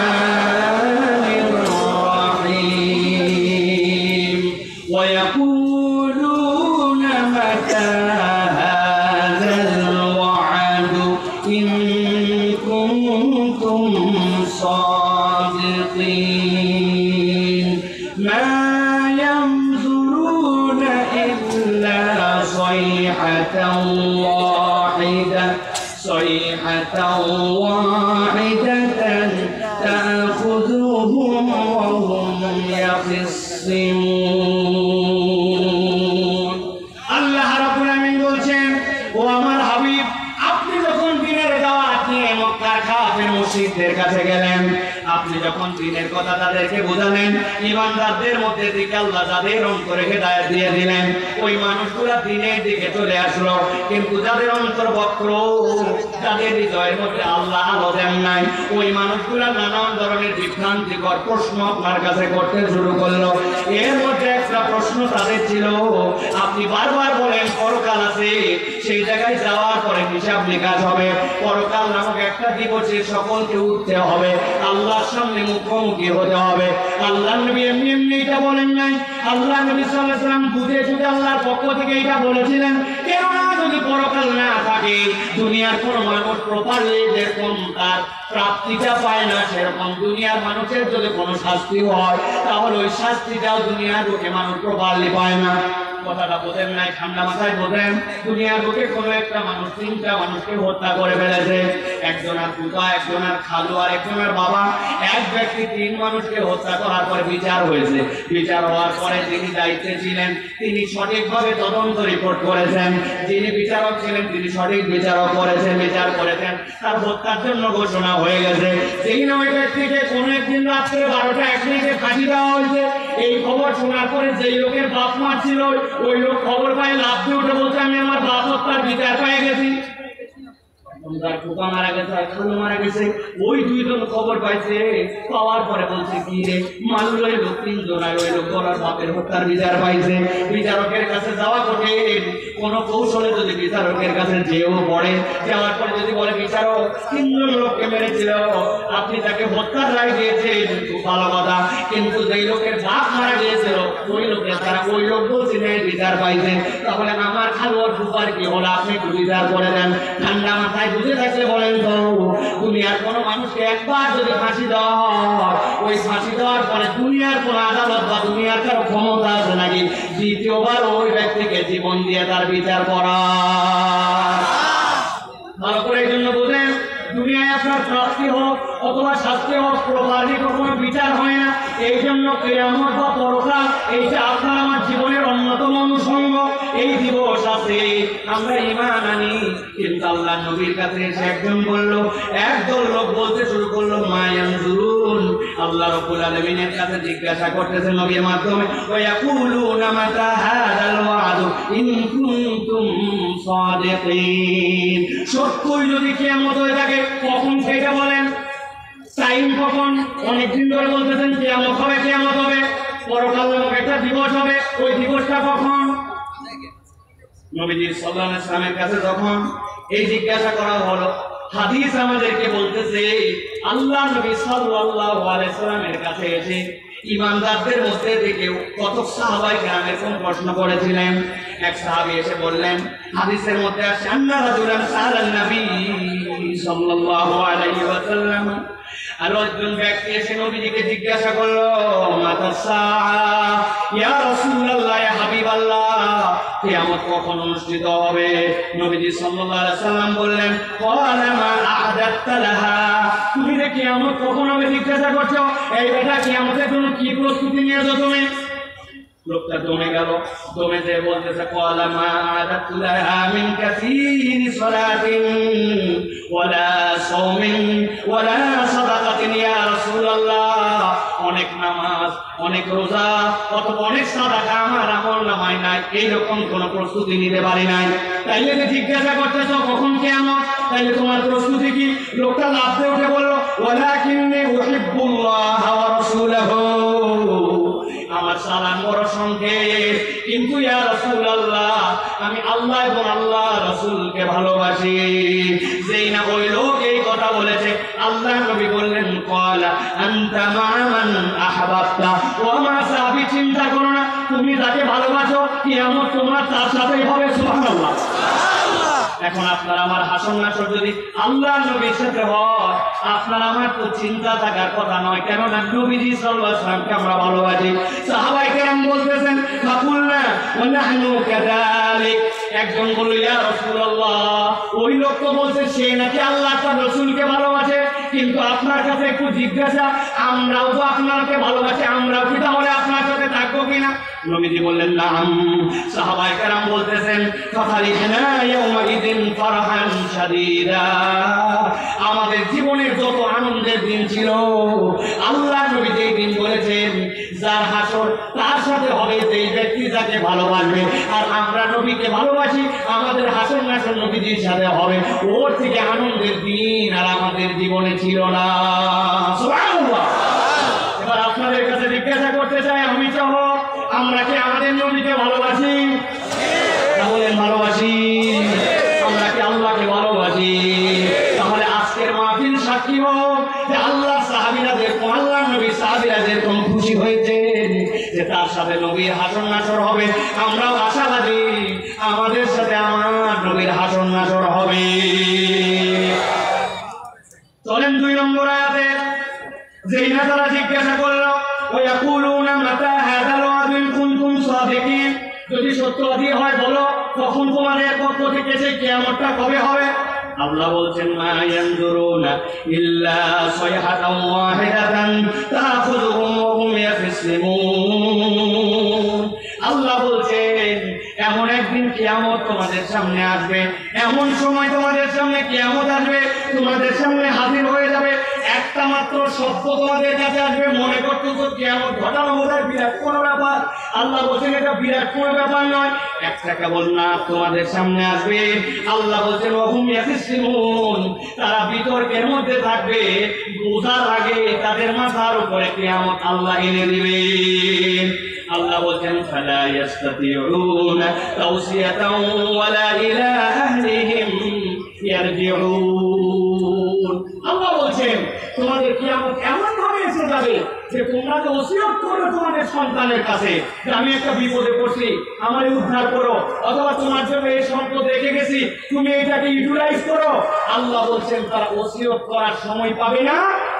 রাহমানির রাহিম ওয়া ইয়াকুলুনা মাতা হাযাল ওয়া'দু ইন কুনতুম সাদিকিন মা ইয়ানজুরুনা ইল্লা সাইহাতান ওয়াহিদাতান তা'খুযুহুম ওয়া হুম ইয়াখিসসিমুন। আল্লাহ রাব্বুল আলামিন বলছেন, ও আমার হাবিব, আপনি যখন দ্বীনের দাওয়াত নিয়ে মক্কার কাফের মুশরিকদের কাছে গেলেন, আপনি যখন দ্বীনের কথা তাদেরকে বোঝালেন, ঈমানদারদের মধ্যে থেকে আল্লাহ যাদের অন্তরে হেদায়েত দিয়ে দিলেন, ওই মানুষগুলা দ্বীনের দিকে চলে আসলো। কিন্তু যাদের অন্তর বক্র, যাদের হৃদয়ের মধ্যে আল্লাহ আলো দেন নাই, ওই মানুষগুলা নানান ধরনের বিভ্রান্তিকর প্রশ্ন আপনার কাছে করতে শুরু করলো। এর মধ্যে একটা প্রশ্ন তাদের ছিল, আপনি বারবার বলেন পরকাল আছে, সেই জায়গায় যাওয়ার পরে হিসাব নিকাশ হবে, পরকাল নামক একটা দিবসে সকলকে উঠতে হবে, আল্লাহর সামনে মুখোমুখি হতে হবে। আল্লাহ নবী এমনি এমনি এটা বলেন নাই, আল্লাহ নবী সাল্লাল্লাহু আলাইহি ওয়াসাল্লাম বুঝে শুনে আল্লাহর পক্ষ থেকে এটা বলেছিলেন। কেননা যদি পরকাল না থাকে, দুনিয়ার কোনো মানুষ প্রপারলি যেরকম তার প্রাপ্তিটা পায় না, সেরকম দুনিয়ার মানুষের যদি কোনো শাস্তি হয়, তাহলে ওই শাস্তিটাও দুনিয়ার বুকে মানুষ প্রপারলি পায় না। কথাটা বোঝেন নাই, ঠান্ডা মাথায় বোঝেন। দুনিয়ার বুকে কোনো একটা মানুষ তিনটা মানুষকে হত্যা করে ফেলেছে, একজনের পিতা, একজনের খালু আর একজনের বাবা। এক ব্যক্তি তিন মানুষকে হত্যা করার পরে বিচার হয়েছে। বিচার হওয়ার পরে যিনি দায়িত্বে ছিলেন তিনি সঠিকভাবে তদন্ত রিপোর্ট করেছেন, যিনি বিচারক ছিলেন তিনি সঠিক বিচারক করেছেন, বিচার করেছেন, তার হত্যার জন্য ঘোষণা হয়ে গেছে। সেই ওই ব্যক্তিকে কোনো একদিন রাত্রে 12টা 1 মিনিটে ফাঁসি দেওয়া হয়েছে। এই খবর শোনার পরে যেই লোকের বাপ মা ছিল, ওই লোক খবর পায় লাফ দিয়ে উঠে বলছে, আমি আমার বাপ হত্যার বিচার পেয়ে গেছি। তার পোকা মারা গেছে, খালু মারা গেছে। ওই দুইজন খবর পাইছে, পাওয়ার পরে বলছে কি রে, মারল ওই লোক তিনজন, আর ওই লোক বলার বাপের হত্যার বিচার পাইছে। বিচারকের কাছে যাওয়া কঠিন। কোন কৌশলে যদি বিচারকের কাছে যেও পড়ে, যাওয়ার পরে যদি বলে বিচারক তিনজন লোককে মেরেছিল, আপনি তাকে হত্যার রায় দিয়েছেন, খুব ভালো কথা, কিন্তু যেই লোকের বাপ মারা গিয়েছিল ওই লোকের তারা ওই লোক বলছে বিচার পাইছে, তাহলে আমার খালু আর ফুপার কি হলো, আপনি একটু বিচার করে দেন। ঠান্ডা মাথায় বুঝে থাকলে বলেন তো, দুনিয়ার কোনো মানুষকে একবার যদি ফাঁসি দেওয়া হয়, ওই ফাঁসি দেওয়ার পরে দুনিয়ার কোনো আদালত বা দুনিয়ার কারো ক্ষমতা আছে নাকি দ্বিতীয়বার ওই ব্যক্তিকে জীবন দিয়ে তার বিচার করা? ভালো করে এই জন্য বোঝেন, দুনিয়ায় আপনার প্রাপ্তি হোক অথবা শাস্তি হোক, প্রপারলি কখনো বিচার হয় না। এই জন্য কিয়ামত বা পরকাল এইটা আপনার আমার জীবনের অন্যতম অনুষঙ্গ। এই দিবস আছে, আমরা ঈমান আনি, কিন্তু আল্লাহ নবীর কাছে এসে একজন বললো, একদল লোক বলতে শুরু করলো মা ইয়ানজুরুন, আল্লাহ রাব্বুল আলামিনের কাছে জিজ্ঞাসা করতেছে নবীর মাধ্যমে, ওয়া ইয়াকুলুনা মাতা হাযাল ওয়া'দু ইন কুনতুম সাদিকিন, সত্যই যদি কিয়ামত হয়ে থাকে কখন সেটা বলেন, টাইম কখন? অনেকদিন ধরে বলতেছেন কিয়ামত হবে, কিয়ামত হবে, পরকাল নামক একটা দিবস হবে, ওই দিবসটা কখন? নবীজি সাল্লাল্লাহু আলাইহি ওয়াসাল্লামের কাছে যখন এই জিজ্ঞাসা করা হলো, হাদিস আমাদেরকে বলতেছে আল্লাহ নবী সাল্লাল্লাহু আলাইহি ওয়াসাল্লামের কাছে এসে ঈমানদারদের মধ্যে থেকে কত সাহাবায়ে কেরামের কোন প্রশ্ন করেছিলেন। এক সাহাবী এসে বললেন, হাদিসের মধ্যে আছে আন্না রাজুলান সাআলান নবী সাল্লাল্লাহু আলাইহি ওয়াসাল্লাম, আর একজন ব্যক্তি এসে নবীজিকে জিজ্ঞাসা করলো, মাতা সাআ ইয়া রাসূলুল্লাহ, ইয়া হাবিবাল্লাহ, কিয়ামত কখন অনুষ্ঠিত হবে? নবীজি সাল্লাল্লাহু আলাইহি ওয়াসাল্লাম বললেন, ক্বালা মা আ'দাত্তা লাহা, তুমি যে কিয়ামত কখন হবে জিজ্ঞাসা করছো, এই বেটা কিয়ামতের জন্য কি প্রস্তুতি নিয়েছো তুমি? লোকটা দমে গেল, দমে যে বলতেছে ক্বালা মা আদাতু লাহা মিন কাসীরি সালাতিন ওয়ালা সাওমিন ওয়ালা সাদাকাতিন ইয়া রাসূলুল্লাহ। অনেক নামাজ, অনেক রোজা, অথবা অনেক সাদাকা আমার আমল নামায় নাই, এইরকম কোন প্রস্তুতি নিতে পারি নাই। তাইলে যে জিজ্ঞাসা করতেছ কখন কিয়ামত, তাইলে তোমার প্রস্তুতি কি? লোকটা লাফতে উঠে বলল ওয়ালাকিন্নী উহিব্বুল্লাহ ওয়া রাসূলাহু, আমার সালাম বড় সংক্ষেপ, কিন্তু ইয়া রাসূলুল্লাহ আমি আল্লাহ এবং আল্লাহ রাসূলকে ভালোবাসি। যেই না ওই লোক এই কথা বলেছে, আল্লাহ নবী বললেন ক্বালা আনতা মা মান আহবাবতা। ও আমার সাহাবী, চিন্তা করো না, তুমি যাকে ভালোবাসো কিয়ামত তোমার তার সাথেই হবে। সুবহানাল্লাহ। এখন আপনার আমার হাসন নাসর যদি আল্লাহ নবীর সাথে হয়, আপনার আমার তো চিন্তা থাকার কথা নয়, কেননা নবীজি সাল্লাল্লাহু আলাইহি ওয়াসাল্লামকে আমরা ভালোবাসি। সাহাবায়ে কেরাম বলতেছেন ফাকুলনা ওয়া নাহনু কাযালিক। একজন বলল ইয়া রাসূলুল্লাহ, ওই লোক তো বলছে সে নাকি আল্লাহ তার রাসূলকে ভালোবাসে, কিন্তু আপনার কাছে একটু জিজ্ঞাসা, আমরাও তো আপনাকে ভালোবাসি, আমরাও কি তাহলে আপনার সাথে থাকবো কিনা? নবীজি বললেন নাম। সাহাবায়ে কেরাম বলতেছেন ফাফারিহনা ইয়াউমাইদিন ফারহান শাদীদা। আমাদের জীবনের যত আনন্দের দিন ছিল, আল্লাহ নবী যেই দিন বলেছেন যার হাসর তার সাথে হবে যেই ব্যক্তি যাকে ভালোবাসবে, আর আমরা নবীকে ভালোবাসি, আমাদের হাসর নাসর নবীজির সাথে হবে, ওর থেকে আনন্দের দিন আর আমাদের জীবনে ছিল না। সুবহানাল্লাহ। এবার আপনাদের কাছে জিজ্ঞাসা করতে চাই, আমি চাহ আমরা কি আমাদের নবীকে ভালোবাসি? বলেন ভালোবাসি। আমরা কি আল্লাহকে ভালোবাসি? তাহলে আজকের মাহফিল সাক্ষী হোক যে আল্লাহ সাহাবীরা যেরকম, আল্লাহ নবী সাহাবীরা যেরকম খুশি হয়েছেন যে তার সাথে নবীর হাসর নাসর হবে, আমরাও আশাবাদী আমাদের সাথে আমার নবীর হাসর নাসর হবে। চলেন 2 নম্বর আয়াতে, যেই না তারা জিজ্ঞাসা করলো ওয়ায়াকুলুনা মাতা হাযাল ওয়াদু ইন কুনতুম সাদিকিন, যদি সত্যবাদী হয় বলো কখন তোমাদের পক্ষ থেকে সেই কিয়ামতটা কবে হবে? আল্লাহ বলছেন মা ইয়ানজুরুনা ইল্লা সাইহাতান ওয়াহিদাতান তাখুযুহুম ওয়া হুম ইয়াসলিমুন। আল্লাহ বলছেন এমন একদিন কিয়ামত তোমাদের সামনে আসবে, এমন সময় তোমাদের সামনে কিয়ামত আসবে, তোমাদের সামনে হাজির হয়ে যাবে, একটা মাত্র শব্দ তোমাদের কাছে আসবে, মনে করতে তো কিয়ামত ঘটানো বোধহয় বিরাট কোনো ব্যাপার। আল্লাহ বলছেন এটা বিরাট কোনো ব্যাপার নয়, একটা কেবল না তোমাদের সামনে আসবে। আল্লাহ বলছেন ওয়া হুম ইয়াসলিমুন, তারা বিতর্কের মধ্যে থাকবে, বোঝার আগে তাদের মাথার উপরে কিয়ামত আল্লাহ এনে দিবেন। আল্লাহ বলছেন ফালা ইয়াস্তাতিউনা তাওসিয়াতান ওয়ালা ইলা আহলিহিম ইয়ারজিউন। আল্লাহ বলছেন তোমাদের কিয়ামত এমন ভাবে এসে যাবে যে তোমরা যে ওসিয়ত করো তোমাদের সন্তানের কাছে যে আমি একটা বিপদে পড়ছি, আমারে উদ্ধার করো, অথবা তোমার জন্য এই সম্পদ রেখে গেছি, তুমি এটাকে ইউটিলাইজ করো, আল্লাহ বলছেন তারা ওসিয়ত করার সময় পাবে না,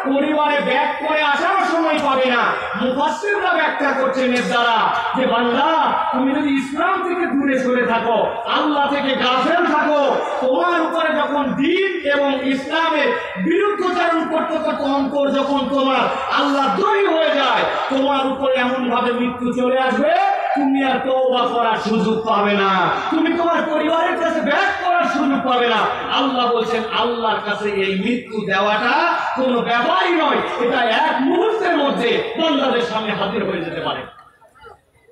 পরিবারে ব্যাক করে আসার সময় পাবে না। মুফাসসিররা ব্যাখ্যা করছেন এর দ্বারা যে বান্দা তুমি যদি ইসলাম থেকে দূরে সরে থাকো, আল্লাহ থেকে গাফেল থাকো, তোমার উপরে যখন দ্বীন এবং ইসলামের বিরুদ্ধচারণ করতে করতে অন্তর যখন তোমার আল্লাহ দ্রোহী হয়ে যায়, তোমার উপরে এমন ভাবে মৃত্যু চলে আসবে তুমি আর তওবা করার সুযোগ পাবে না, তুমি তোমার পরিবারের কাছে ব্যাক করার সুযোগ পাবে না। আল্লাহ বলছেন আল্লাহর কাছে এই মৃত্যু দেওয়াটা কোনো ব্যাপারই নয়, এটা এক মুহূর্তের মধ্যে বান্দাদের সামনে হাজির হয়ে যেতে পারে।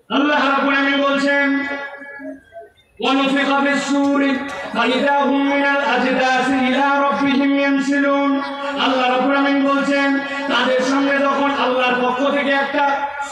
আল্লাহ রাব্বুল আলামিন বলছেন ওয়ানুফিখা ফিস-সূরি ফাইযা হুম মিনাল আজদাসি ইলা রাব্বিহিম ইয়ানসিলুন। আল্লাহ রাব্বুল আলামিন বলছেন তাদের সামনে যখন আল্লাহর পক্ষ থেকে একটা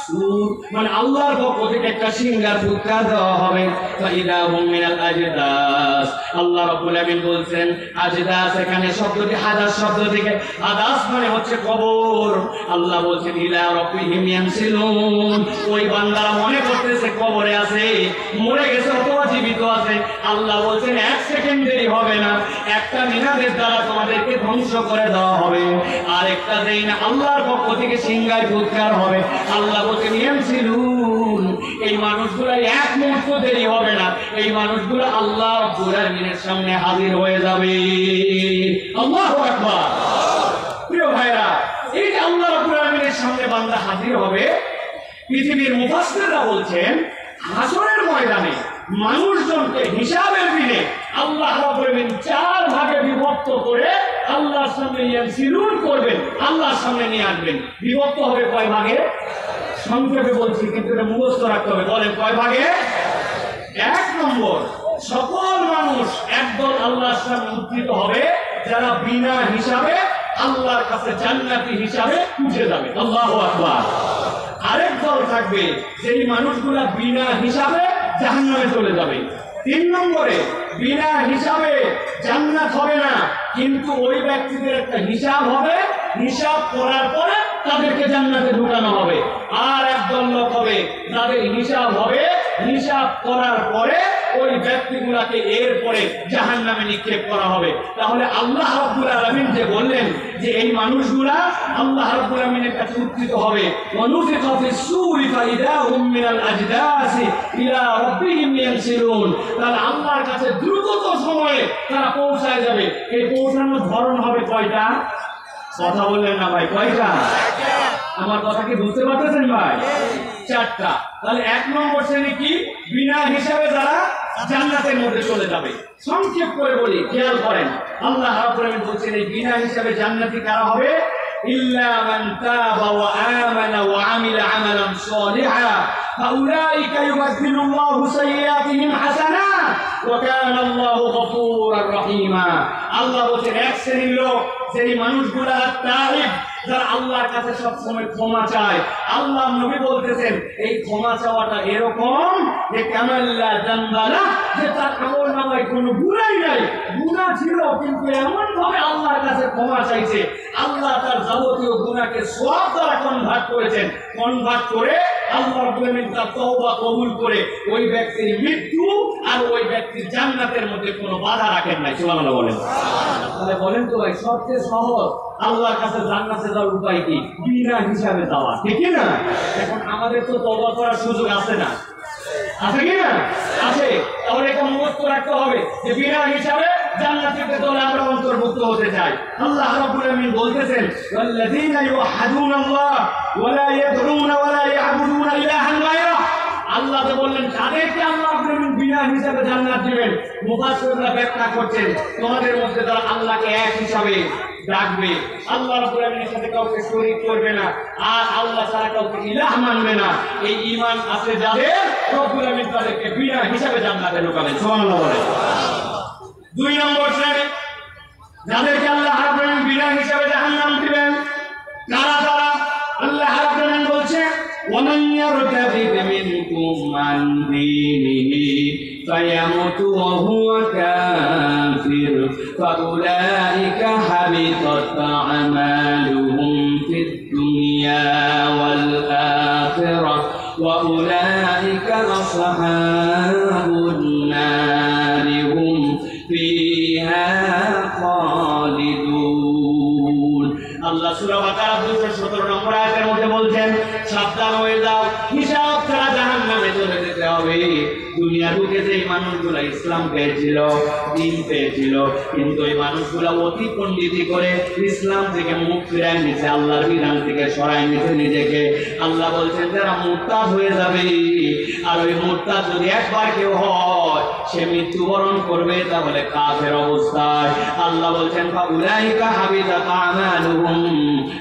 সূর, মানে আল্লাহর পক্ষ থেকে একটা সিংহার ফুৎকার দেওয়া হবে, ফাইযা হুম মিনাল আজদাস। আল্লাহ রাব্বুল আলামিন বলছেন আজদাস এখানে শব্দটি হাদাস শব্দ থেকে, হাদাস মানে হচ্ছে কবর। আল্লাহ বলছেন ইলা রাব্বিহিম ইয়ানসিলুন, ওই বান্দারা মনে করতেছে কবরে আছে, মরে গেছে অথবা জীবিত আছে। আল্লাহ বলছেন 1 সেকেন্ড দেরি হবে না, একটা মিনারের দ্বারা তোমাদেরকে ধ্বংস করে দেওয়া হবে, আর একটা যেই না আল্লাহর পক্ষ থেকে সিংহায় ফুৎকার হবে, আল্লাহ বলছেন ইয়ানসিলুন, এই মানুষগুলো 1 মুহূর্ত দেরি হবে না, এই মানুষগুলো আল্লাহ রাব্বুল আলামিনের সামনে হাজির হয়ে যাবে। আল্লাহু আকবার। প্রিয় ভাইরা, এই যে আল্লাহ রাব্বুল আলামিনের সামনে বান্দা হাজির হবে, পৃথিবীর মুফাসসিররা বলছেন হাসরের ময়দানে মানুষজনকে হিসাবের দিনে আল্লাহ রাব্বুল আলামিন চার ভাগে বিভক্ত করে আল্লাহর সামনে ইয়ানসিলুন করবেন, আল্লাহর সামনে নিয়ে আসবেন। বিভক্ত হবে কয় ভাগে? সংক্ষেপে বলছি, কিন্তু এটা মুখস্থ রাখতে হবে। বলেন কয় ভাগে? এক নম্বর, সকল মানুষ একদল আল্লাহর সামনে উত্থিত হবে যারা বিনা হিসাবে আল্লাহর কাছে জান্নাতি হিসাবে উঠে যাবে। আল্লাহু আকবার। আরেক দল থাকবে যেই মানুষগুলা বিনা হিসাবে জাহান্নামে চলে যাবে। তিন নম্বরে, বিনা হিসাবে জান্নাত হবে না, কিন্তু ওই ব্যক্তিদের একটা হিসাব হবে, হিসাব করার পরে তাদেরকে জান্নাতে ঢুকানো হবে। আর একদল লোক হবে যাদের হিসাব হবে, হিসাব করার পরে ওই ব্যক্তিগুলাকে এরপরে জাহান্নামে নিক্ষেপ করা হবে। তাহলে আল্লাহ রাব্বুল আলামিন যে বললেন যে এই মানুষগুলা আল্লাহ রাব্বুল আলামিনের কাছে উত্থিত হবে, ওয়ানুফিখা ফিস-সূরি ফাইদা হুম মিনাল আজদাসি ইলা রাব্বিহিম ইয়ানসিলুন, তাহলে আল্লাহর কাছে দ্রুততম সময়ে তারা পৌঁছায় যাবে। এই পৌঁছানোর ধরন হবে কয়টা? কথা বললেন না ভাই, কয়টা? আমার কথা কি বুঝতে পারতেছেন ভাই? চারটা। তাহলে এক নম্বর শ্রেণী কি? বিনা হিসাবে যারা জান্নাতের মধ্যে চলে যাবে। সংক্ষেপ করে বলি, খেয়াল করেন, আল্লাহ রাব্বুল আলামিন বলছেন এই বিনা হিসাবে জান্নাতি কারা হবে? ইল্লা মান তাবা ওয়া আমানা ওয়া আমিলা আমালান সালিহা ফাউলাইকা ইউবাদদিলুল্লাহু সাইয়্যাতিহিম হাসানাত ওয়া কানা আল্লাহু গফুরার রহিমা। আল্লাহ বলছেন এক শ্রেণীর লোক, যেই মানুষগুলা তাইব, যারা আল্লাহর কাছে সব সময় ক্ষমা চায়। আল্লাহ নবী বলতেছেন এই ক্ষমা চাওয়াটা এরকম যে কামাল্লা জানবালা, যে তার আমলনামায় কোনো গুনাহ নাই, গুনাহ ছিল কিন্তু এমন ভাবে আল্লাহর কাছে ক্ষমা চাইছে, আল্লাহ তার যাবতীয় গুনাহকে সওয়াব দ্বারা কনভার্ট করেছেন। কনভার্ট করে আল্লাহ রাব্বুল আলামিন তার তওবা কবুল করে ওই ব্যক্তির মৃত্যু আর ওই ব্যক্তির জান্নাতের মধ্যে কোনো বাধা রাখেন নাই। সুবহানাল্লাহ বলেন। তাহলে বলেন তো ভাই, সবচেয়ে সহজ আল্লাহর কাছে জান্নাতে যাওয়ার উপায় কি? বিনা হিসাবে যাওয়া, ঠিক না? এখন আমাদের তো তওবা করার সুযোগ আছে না? আছে কি না? আছে। তাহলে এটা মুখস্থ রাখতে হবে যে বিনা হিসাবে জান্নাতের দলে আমরা অন্তর্ভুক্ত হতে চাই। আল্লাহ রাব্বুল আলামিন বলতেছেন ওয়াল্লাযীনা ইউহাদুনাল্লাহ ওয়া লা ইয়াদউনা ওয়া লা ইয়াবুদুনা ইলাহান গায়রা। আল্লাহ তো বললেন তাদেরকে আল্লাহ রাব্বুল আলামিন বিনা হিসাবে জান্নাত দিবেন। মুফাসসিররা ব্যাখ্যা করছেন তোমাদের মধ্যে যারা আল্লাহকে এক হিসাবে ডাকবে, আল্লাহ রাব্বুল আলামিনের সাথে কাউকে শরীক করবে না, আর আল্লাহ ছাড়া কাউকে ইলাহ মানবে না, এই ঈমান আছে যাদের, রব্বুল আলামিন তাদেরকে বিনা হিসাবে জান্নাতে ঢোকাবেন। সুবহানাল্লাহ বলেন। দুই নম্বর শ্রেণী যাদেরকে আল্লাহ রাব্বুল আলামিন বিনা হিসাবে জাহান্নাম দিবেন, কারা তারা? আল্লাহ রাব্বুল আলামিন বলছেন ওয়ামান ইয়ারতাদিদ মিনকুম আন দীনিহি ফায়ামুতু ওয়া হুয়া কাফির ফাউলাইকা হাবিতাত আমালুহুম ফিদ দুনিয়া ওয়াল আখিরাহ ওয়া উলাইকা আসহাবুন নার হুম ফিহা খালিদুন। আল্লাহ সূরা বাকারা 217 নম্বর আয়াতের মধ্যে বলছেন সাবধান হয়ে যাও, হিসাব ছাড়া জাহান্নামে চলে যেতে হবে। দুনিয়া ঢুকে যে মানুষগুলো ইসলাম পেয়েছিল, দ্বীন পেয়েছিল, কিন্তু এই মানুষগুলো অতি পণ্ডিতি করে ইসলাম থেকে মুখ ফিরায় নিছে, আল্লাহর বিধান থেকে সরাই নিছে নিজেকে। আল্লাহ বলছেন যারা মুরতাদ হয়ে যাবে, আর ওই মুরতাদ যদি একবার কেউ হয় সে মৃত্যুবরণ করবে, তাহলে কাফের অবস্থায়। আল্লাহ বলছেন ফাউলাইকা হাবিতাত আমালুহুম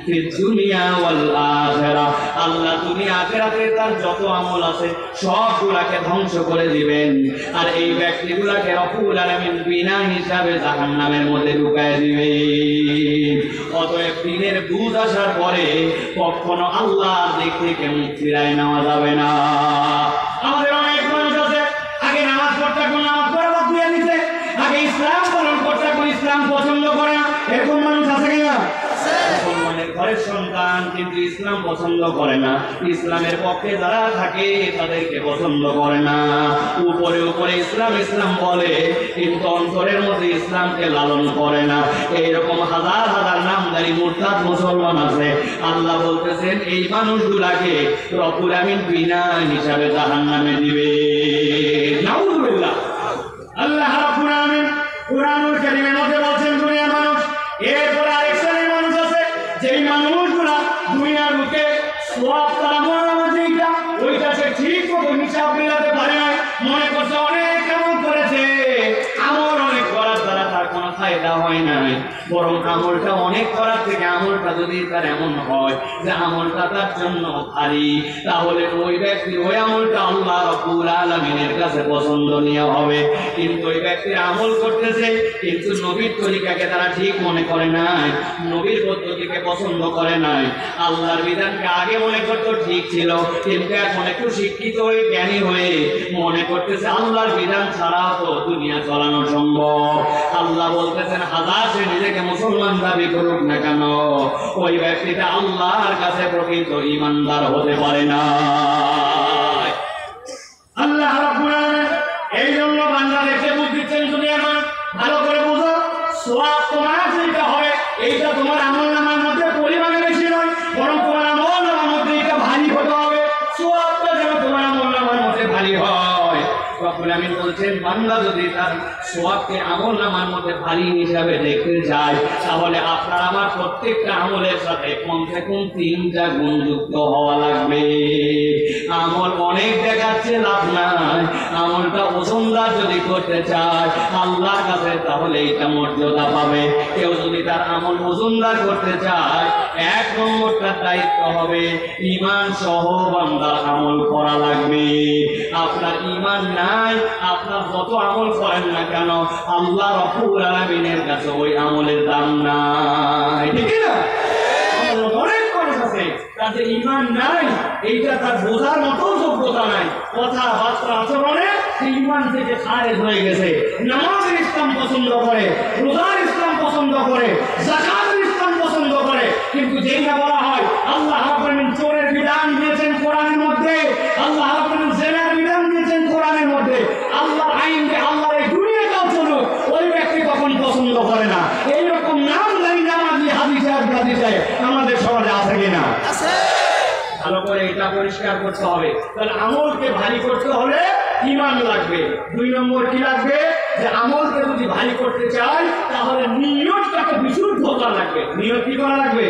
ফিদ দুনিয়া ওয়াল আখিরাহ। আল্লাহ দুনিয়া আখিরাতে তার যত আমল আছে সবগুলাকে ধ্বংস করে দিবেন, আর এই ব্যক্তিগুলাকে রব্বুল আলামিন বিনা হিসাবে জাহান্নামের মধ্যে ঢুকায় দিবেন। অতএব দিনের বুঝ আসার পরে কখনো আল্লাহর দিক থেকে মুখ ফিরায় নেওয়া যাবে না। আমাদের অনেক মানুষ আছে আগে নামাজ পড়তে কোন নামাজ পড়া বাদ দিয়ে দিতে, আগে ইসলাম পালন করতে কোন ইসলাম পছন্দ করে না, এরকম মানুষ আছে কিনা? মুসলমানের ঘরের সন্তান কিন্তু ইসলাম পছন্দ করে না, ইসলামের পক্ষে যারা থাকে তাদেরকে পছন্দ করে না। উপরে উপরে ইসলাম ইসলাম বলে, কিন্তু অন্তরের মধ্যে ইসলামকে লালন করে না। এইরকম হাজার হাজার নামধারী মুরতাদ মুসলমান আছে। আল্লাহ বলতেছেন এই মানুষগুলাকে রব্বুল আমিন বিনা হিসাবে জাহান্নামে দিবে। নাউযুবিল্লাহ। আল্লাহ রাব্বুল আমিন কুরআনুল কারীমের মধ্যে বলছেন দুনিয়ার মানুষ। এরপর আরেক শ্রেণীর মানুষ আছে যেই মানুষগুলা দুনিয়ার বুকে সওয়াব তারা মনে মধ্যে নাই, বরং আমলটা অনেক করার থেকে আমলটা যদি তার এমন হয় যে আমলটা তার জন্য ভারী, তাহলে ওই ব্যক্তি ওই আমলটা আল্লাহ রাব্বুল আলামিনের কাছে পছন্দনীয় হবে। কিন্তু ওই ব্যক্তির আমল করতেছে কিন্তু নবীর তরিকাকে তারা ঠিক মনে করে নাই, নবীর পদ্ধতিকে পছন্দ করে নাই, আল্লাহর বিধানকে আগে মনে করতো ঠিক ছিল, কিন্তু এখন একটু শিক্ষিত হয়ে জ্ঞানী হয়ে মনে করতেছে আল্লাহর বিধান ছাড়া তো দুনিয়া চালানো সম্ভব। আল্লাহ বলতেছেন হাজার সে নিজেকে মুসলমান দাবি করুক না কেন, ওই ব্যক্তিটা আল্লাহর কাছে প্রকৃত ঈমানদার হতে পারে না। আল্লাহ রাব্বুল আলামিন এই জন্য বান্দাদেরকে বুদ্ধি দিচ্ছেন, দুনিয়ার মানুষ ভালো করে বুঝো, সওয়াব তোমার যেটা হবে এইটা তোমার আমলনামার মধ্যে পরিমাণে বেশি নয়, বরং তোমার আমলনামার মধ্যে এটা ভারী হতে হবে, সওয়াবটা যেন তোমার আমলনামার মধ্যে ভারী হয়। তখন আমি বলছেন বান্দা যদি তার সওয়াবকে আমলনামার মধ্যে ভারী হিসাবে দেখতে যায়, তাহলে আপনার আমার প্রত্যেকটা আমলের সাথে কমসে কম 3টা গুণ যুক্ত হওয়া লাগবে। আমল অনেক দেখাচ্ছে লাভ নাই, আমলটা ওজনদার যদি করতে চায় আল্লাহর কাছে তাহলে এটা মর্যাদা পাবে। কেউ যদি তার আমল ওজনদার করতে চায় 1 নম্বরটার দায়িত্ব হবে ঈমান সহ বান্দার আমল করা লাগবে। আপনার ঈমান নাই, আপনার যত আমল করেন না কেন আল্লাহ রাব্বুল আলামিনের কাছে ওই আমলের দাম নাই, ঠিক না? অনেক মানুষ আছে তাদের ঈমান নাই, এইটা তার বোঝার মতো যোগ্যতা নাই, কথাবার্তা আচরণে ঈমান থেকে খারেজ হয়ে গেছে। নামাজের ইসলাম পছন্দ করে, রোজার ইসলাম পছন্দ করে, যাকাতের ইসলাম পছন্দ করে, কিন্তু যেটা বলা হয় আল্লাহ রাব্বুল চোরের বিধান দিয়েছেন কোরআনের মধ্যে, আল্লাহ রাব্বুল জেনার বিধান দিয়েছেন কোরআনের মধ্যে, আল্লাহর আইনকে আল্লাহর এই দুনিয়াটাও চলুক, ওই ব্যক্তি তখন পছন্দ করে না। এইরকম নামদারি নামাজি হাদিসে আমাদের সমাজে আছে কিনা? ভালো করে এটা পরিষ্কার করতে হবে। তাহলে আমলকে ভারী করতে হলে ঈমান লাগবে। 2 নম্বর কি লাগবে? যে আমলকে যদি ভারী করতে চাই তাহলে নিয়তটাকে বিশুদ্ধ করা লাগবে। নিয়ত কি করা লাগবে?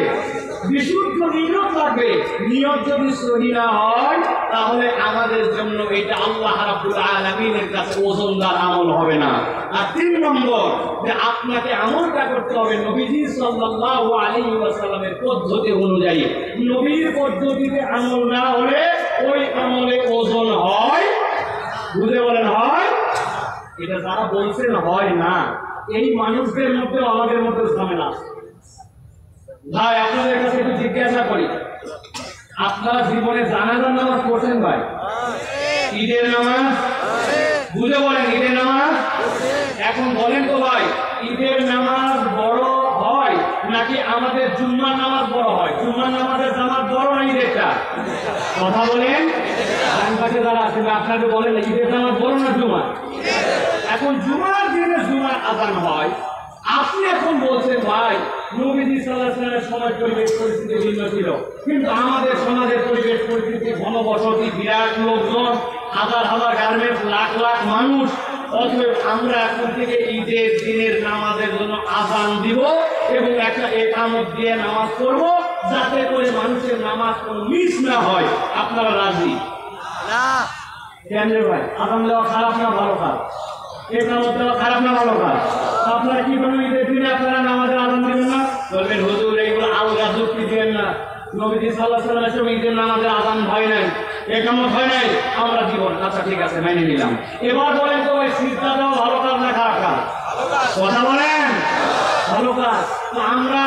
বিশুদ্ধ নিয়ত লাগবে। নিয়ত যদি সহি না হয় তাহলে আমাদের জন্য এটা আল্লাহ রাব্বুল আলামিনের কাছে ওজনদার আমল হবে না। আর 3 নম্বর যে আপনাকে আমলটা করতে হবে নবীজি সাল্লাল্লাহু আলাইহি ওয়াসাল্লামের পদ্ধতি অনুযায়ী। নবীর পদ্ধতিতে আমল না হলে ওই আমলে ওজন হয়, বুঝে বলেন হয়? এটা যারা বলছেন হয় না, এই মানুষদের মধ্যে আমাদের মধ্যে ঝামেলা আছে। ভাই আপনাদের কাছে একটু জিজ্ঞাসা করি, আপনারা জীবনে জানাজার নামাজ পড়ছেন ভাই? ঈদের নামাজ? বুঝে বলেন ঈদের নামাজ? এখন বলেন তো ভাই, ঈদের নামাজ বড় হয় নাকি আমাদের জুম্মার নামাজ বড় হয়? জুম্মার নামাজের জামাত বড় না ঈদেরটা? কথা বলেন। পাশে যারা আছেন আপনাকে বলেন ঈদের নামাজ বড় না জুমা? এখন জুমার দিনে জুমার আযান হয়, আপনি এখন বলছেন ভাই নবীজি সাল্লাল্লাহু আলাইহি ওয়াসাল্লামের সময় পরিবেশ পরিস্থিতি ভিন্ন ছিল, কিন্তু আমাদের সমাজের পরিবেশ পরিস্থিতি ঘনবসতি, বিরাট লোকজন, হাজার হাজার গার্মেন্টস, লাখ লাখ মানুষ, অতএব আমরা এখন থেকে ঈদের দিনের নামাজের জন্য আযান দিব এবং একটা ইকামত দিয়ে নামাজ পড়ব, যাতে করে মানুষের নামাজ কোনো মিস না হয়। আপনারা রাজি? না। কেন রে ভাই? আযান দেওয়া খারাপ না ভালো কাজ? ইকামত দেওয়া খারাপ না ভালো কাজ? আপনারা কি করবেন ঈদের দিনে? আপনারা নামাজের আযান দিবেন না? বলবেন হুজুর এইগুলো আলগা যুক্তি দিবেন না, নবীজি সাল্লাল্লাহু আলাইহি ওয়াসাল্লামের সময় ঈদের নামাজের আযান হয় নাই, ইকামত হয় নাই, আমরা দিব না। আচ্ছা ঠিক আছে, মেনে নিলাম। এবার বলেন তো ওই সিজদা দেওয়া ভালো কাজ না খারাপ কাজ? কথা বলেন। ভালো কাজ। তো আমরা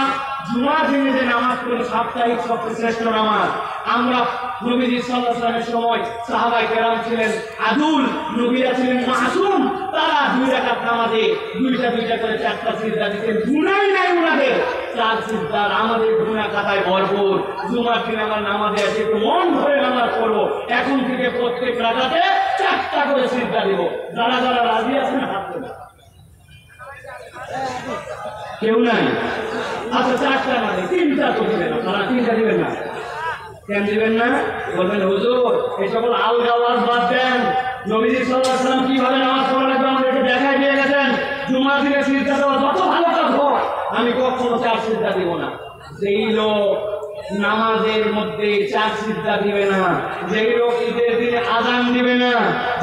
জুমার দিনে যে নামাজ পড়ি সাপ্তাহিক সবচেয়ে শ্রেষ্ঠ নামাজ, আমরা নবীজি সাল্লাল্লাহু আলাইহি ওয়াসাল্লামের সময় সাহাবায়ে কেরাম ছিলেন আদুল, নবীরা ছিলেন মাসুম, তারা 2 রাকাত নামাজে দুইটা করে 4টা সিজদা দিতেন, গুনাহই নাই ওনাদের। 4 সিজদার আমাদের গুনাহ খাতায় ভরপুর। জুমার দিন আমরা নামাজে এসে একটু মন ভরে নামাজ পড়বো, এখন থেকে প্রত্যেক রাকাতে 4টা করে সিজদা দিব। যারা যারা রাজি আছেন হাত তোলেন। কেউ নাই? আচ্ছা 4টা মানে 3টা তো দিবেন, আপনারা 3টা দিবেন না? কেন দিবেন না? বলবেন হুজুর এই সকল আলগা ওয়াজ বাদ দেন, নবীজি সাল্লাল্লাহু আলাইহি ওয়াসাল্লাম কিভাবে নামাজ পড়া লাগবে আমাদেরকে দেখাই দিয়ে গেছেন। জুমার দিনে সিজদা দেওয়া যত ভালো কাজ হোক, আমি কখনো 4 সিজদা দিব না। যেই লোক নামাজের মধ্যে 4 সিজদা দিবে না, যেই লোক ঈদের দিনে আযান দিবে না,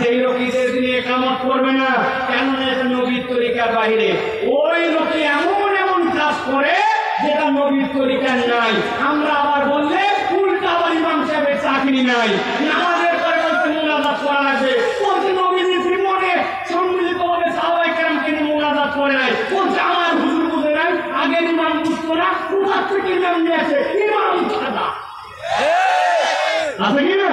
যেই লোক ঈদের দিনে ইকামত করবে না, কেন এটা নবীর তরিকার বাইরে, ওই লোককে এমন করে যেটা নবীর তরিকার নাই। আমরা আবার বললে উল্টা আবার ইমাম সাহেবের চাকরি নাই। নামাজের পরে বলতে মুনাজাত করা লাগবে, বলতে নবীজি জীবনে সম্মিলিতভাবে সাহাবায়ে কেরামকে নিয়ে মুনাজাত করে নাই, বলতে আমার হুজুর বুঝে নাই, আগের ইমাম বুঝতো না, কোথার থেকে ইমাম নিয়েছে, ইমাম সাদা আছে কি না?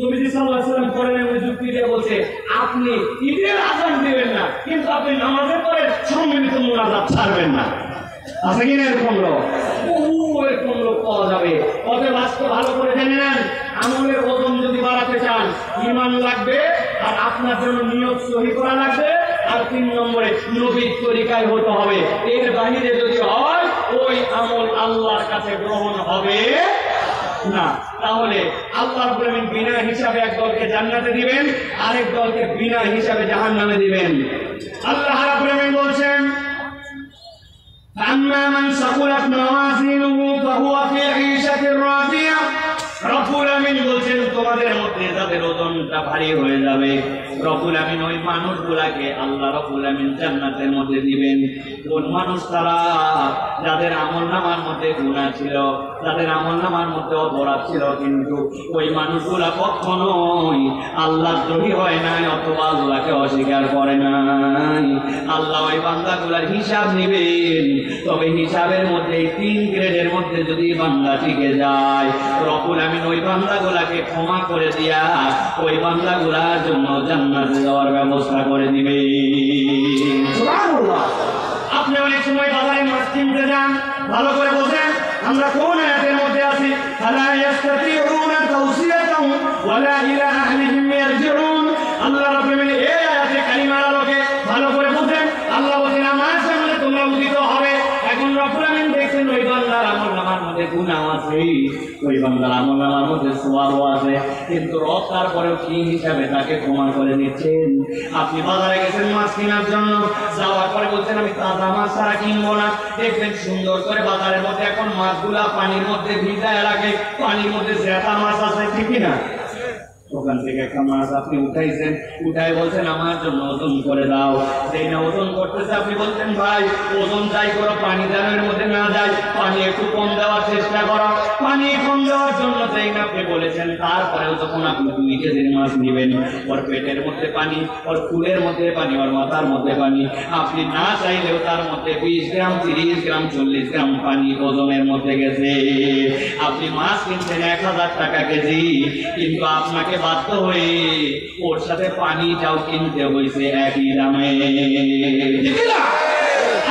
নবীজি সাল্লাল্লাহু আলাইহি ওয়াসাল্লাম করেন এমন যুক্তি দিয়ে বলছে আপনি ঈদের আযান দিবেন না, কিন্তু আপনি নামাজের পরে সম্মিলিত মুনাজাত ছাড়বেন না। আছে কি না এরকম লোক? এরকম লোক পাওয়া যাবে। অতএব আজকে ভালো করে জেনে নেন, আমলের ওজন যদি বাড়াতে চান ঈমান লাগবে, আর আপনার জন্য নিয়ত সহি করা লাগবে, আর 3 নম্বরে নবীর তরিকায় হতে হবে। এর বাহিরে যদি হয় ওই আমল আল্লাহর কাছে গ্রহণ হবে না। তাহলে আল্লাহ রাব্বুল আলামিন বিনা হিসাবে এক দলকে জান্নাতে দিবেন, আরেক দলকে বিনা হিসাবে জাহান্নামে দিবেন। আল্লাহ রাব্বুল আলামিন বলছেন আম্মা মান সাকুলাত মাওয়াজিনুহু ফাহুয়া ফি ঈশাতির রাদিয়া। রব্বুল আমিন বলছেন তোমাদের মধ্যে যাদের ওজনটা ভারী হয়ে যাবে, রব্বুল আমিন ওই মানুষগুলাকে আল্লাহ রব্বুল আমিন জান্নাতের মধ্যে দিবেন। কোন মানুষ তারা? যাদের আমলনামার মধ্যে গুনাহ ছিল, যাদের আমলনামার মধ্যে অপরাধ ছিল, কিন্তু ওই মানুষগুলা কখনোই আল্লাহর দ্রোহী হয় নাই অথবা আল্লাহকে অস্বীকার করে নাই। আল্লাহ ওই বান্দাগুলার হিসাব নেবেন, তবে হিসাবের মধ্যে 3 গ্রেডের মধ্যে যদি বান্দা টিকে যায়, রব্বুল আমিন ওই বান্দাগুলাকে ক্ষমা করে দিয়া ওই বান্দাগুলার জন্য জান্নাতে যাওয়ার ব্যবস্থা করে দিবে। সুবহানাল্লাহ। আপনি অনেক সময় বাজারে মাছ কিনতে যান, ভালো করে বোঝেন আমরা কোন আয়াতের মধ্যে আছি। ফালা ইস্তাতিউনা তাওসিয়াতাহু ওয়ালা ইলা আহলিহিম ইয়ারজিউন। আল্লাহ রাব্বুল আমিন এই আয়াতে কালিমার আলোকে ভালো করে বোঝেন। আল্লাহ বলেন আমার সামনে তোমরা উদিত হবে। এখন রব্বুল আমিন দেখেন ওই বান্দার আমলনামার মধ্যে গুনাহ আছে, ওই বান্দার আমলনামার মধ্যে সওয়াবও আছে, কিন্তু রব তারপরেও কি হিসাবে তাকে ক্ষমা করে দিচ্ছেন। আপনি বাজারে গেছেন মাছ কেনার জন্য, যাওয়ার পরে বলছেন আমি তাজা মাছ ছাড়া কিনবো না। দেখবেন সুন্দর করে বাজারের মধ্যে এখন মাছগুলা পানির মধ্যে ভিজায় রাখে, পানির মধ্যে জেতা মাছ আছে, ঠিক না? ওখান থেকে একটা মাছ আপনি উঠাইছেন, উঠাই বলছেন আমার জন্য ওজন করে দাও। সেই না ওজন করতেছে, আপনি বলছেন ভাই ওজন যাই করো পানি দানের মধ্যে না যায়, পানি একটু কম দেওয়ার চেষ্টা করো। পানি কম দেওয়ার জন্য সেই না আপনি বলেছেন, তারপরেও যখন আপনি 2 কেজির মাছ নেবেন, ওর পেটের মধ্যে পানি, ওর ফুলের মধ্যে পানি, ওর মাথার মধ্যে পানি, আপনি না চাইলেও তার মধ্যে 20 গ্রাম 30 গ্রাম 40 গ্রাম পানি ওজনের মধ্যে গেছে। আপনি মাছ কিনছেন 1000 টাকা কেজি, কিন্তু আপনাকে বাধ্য হয়ে ওর সাথে পানিটাও কিনতে হয়েছে একই দামে।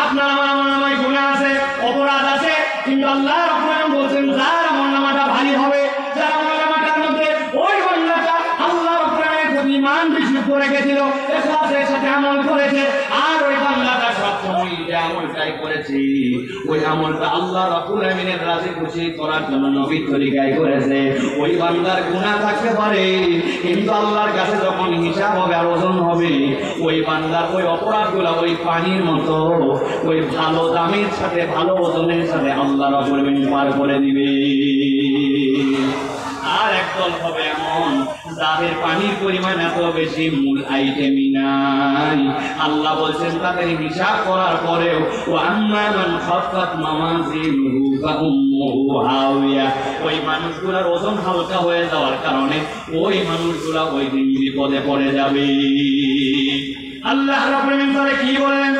আপনার আমার আমলনামায় গুনাহ আছে, অপরাধ আছে, কিন্তু আল্লাহ রাব্বুল আলামিন বলছেন যার আমলনামাটা ভারী হবে, যার আমলনামাটার মধ্যে ওই বান্দাটা আল্লাহ রাব্বুল আলামিনের প্রতি ঈমান বিশুদ্ধ রেখেছিল, ইখলাসের সাথে আমল করেছে, আর ওই বান্দাটা সবসময় যে আমলটাই করেছে ওই আমলটা আল্লাহ রাব্বুল আলামিনের রাজি খুশি করার জন্য নবীর তরিকায় করেছে, ওই বান্দার গুনাহ থাকতে পারে, কিন্তু আল্লাহর কাছে যখন হিসাব হবে আর ওজন হবে, ওই বান্দার ওই অপরাধগুলো ওই পানির মতো ওই ভালো দামের সাথে ভালো ওজনের সাথে আল্লাহ রাব্বুল আলামিন পার করে দিবে। আর একদল হবে এমন যাদের পানির পরিমাণ এত বেশি, মূল আইটেমই নাই। আল্লাহ বলছেন তাদের হিসাব করার পরেও ও আম্মা মান খাফফাত মাওয়াজিনুহু ফাউম্মুহু হাওিয়া, ওই মানুষগুলোর ওজন হালকা হয়ে যাওয়ার কারণে ওই মানুষগুলা ওই দিন বিপদে পড়ে যাবে। আল্লাহ রাব্বুল আলামিন তাহলে কি বলেন?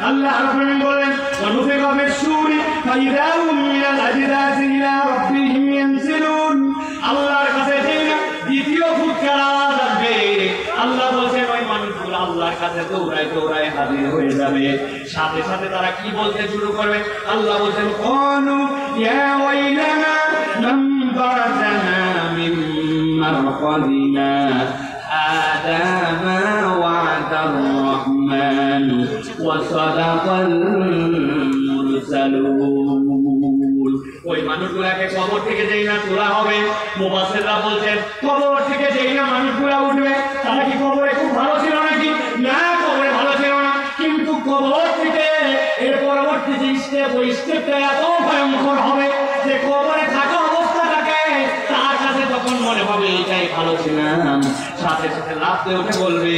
আল্লাহ রাব্বুল আলামিন বলেন ওয়ানুফিকা ফিস-সূরি ফাইযা হুম মিনাল আজদাসি ইলা রাব্বিহিম ইয়ানসিলুন। আল্লাহর কাছে যেই না দ্বিতীয় ফুৎকার আওয়াজ আসবে, আল্লাহ বলছেন ওই মানুষগুলো আল্লাহর কাছে দৌড়ায় দৌড়ায় হাজির হয়ে যাবে। সাথে সাথে তারা কি বলতে শুরু করবে? আল্লাহ বলছেন ক্বালু ইয়া ওয়াইলানা মান বা'আসানা মিন মারকাদিনা হাদা মা ওয়া'দার রাহমান ওয়া সাদাকাল মুরসালুন। ওই মানুষগুলাকে কবর থেকে যেই না তোলা হবে, মুফাসসিররা বলছেন কবর থেকে যেই না মানুষগুলা উঠবে, তারা কি কবরে খুব ভালো ছিল নাকি? না, কবরে ভালো ছিল না, কিন্তু কবর থেকে এর পরবর্তী যে স্টেপ, ওই স্টেপটা এত ভয়ঙ্কর হবে যে কবরে থাকা অবস্থাটাকে তার কাছে তখন মনে হবে এটাই ভালো ছিলাম, সাথে সাথে লাফ দিয়ে উঠে বলবে,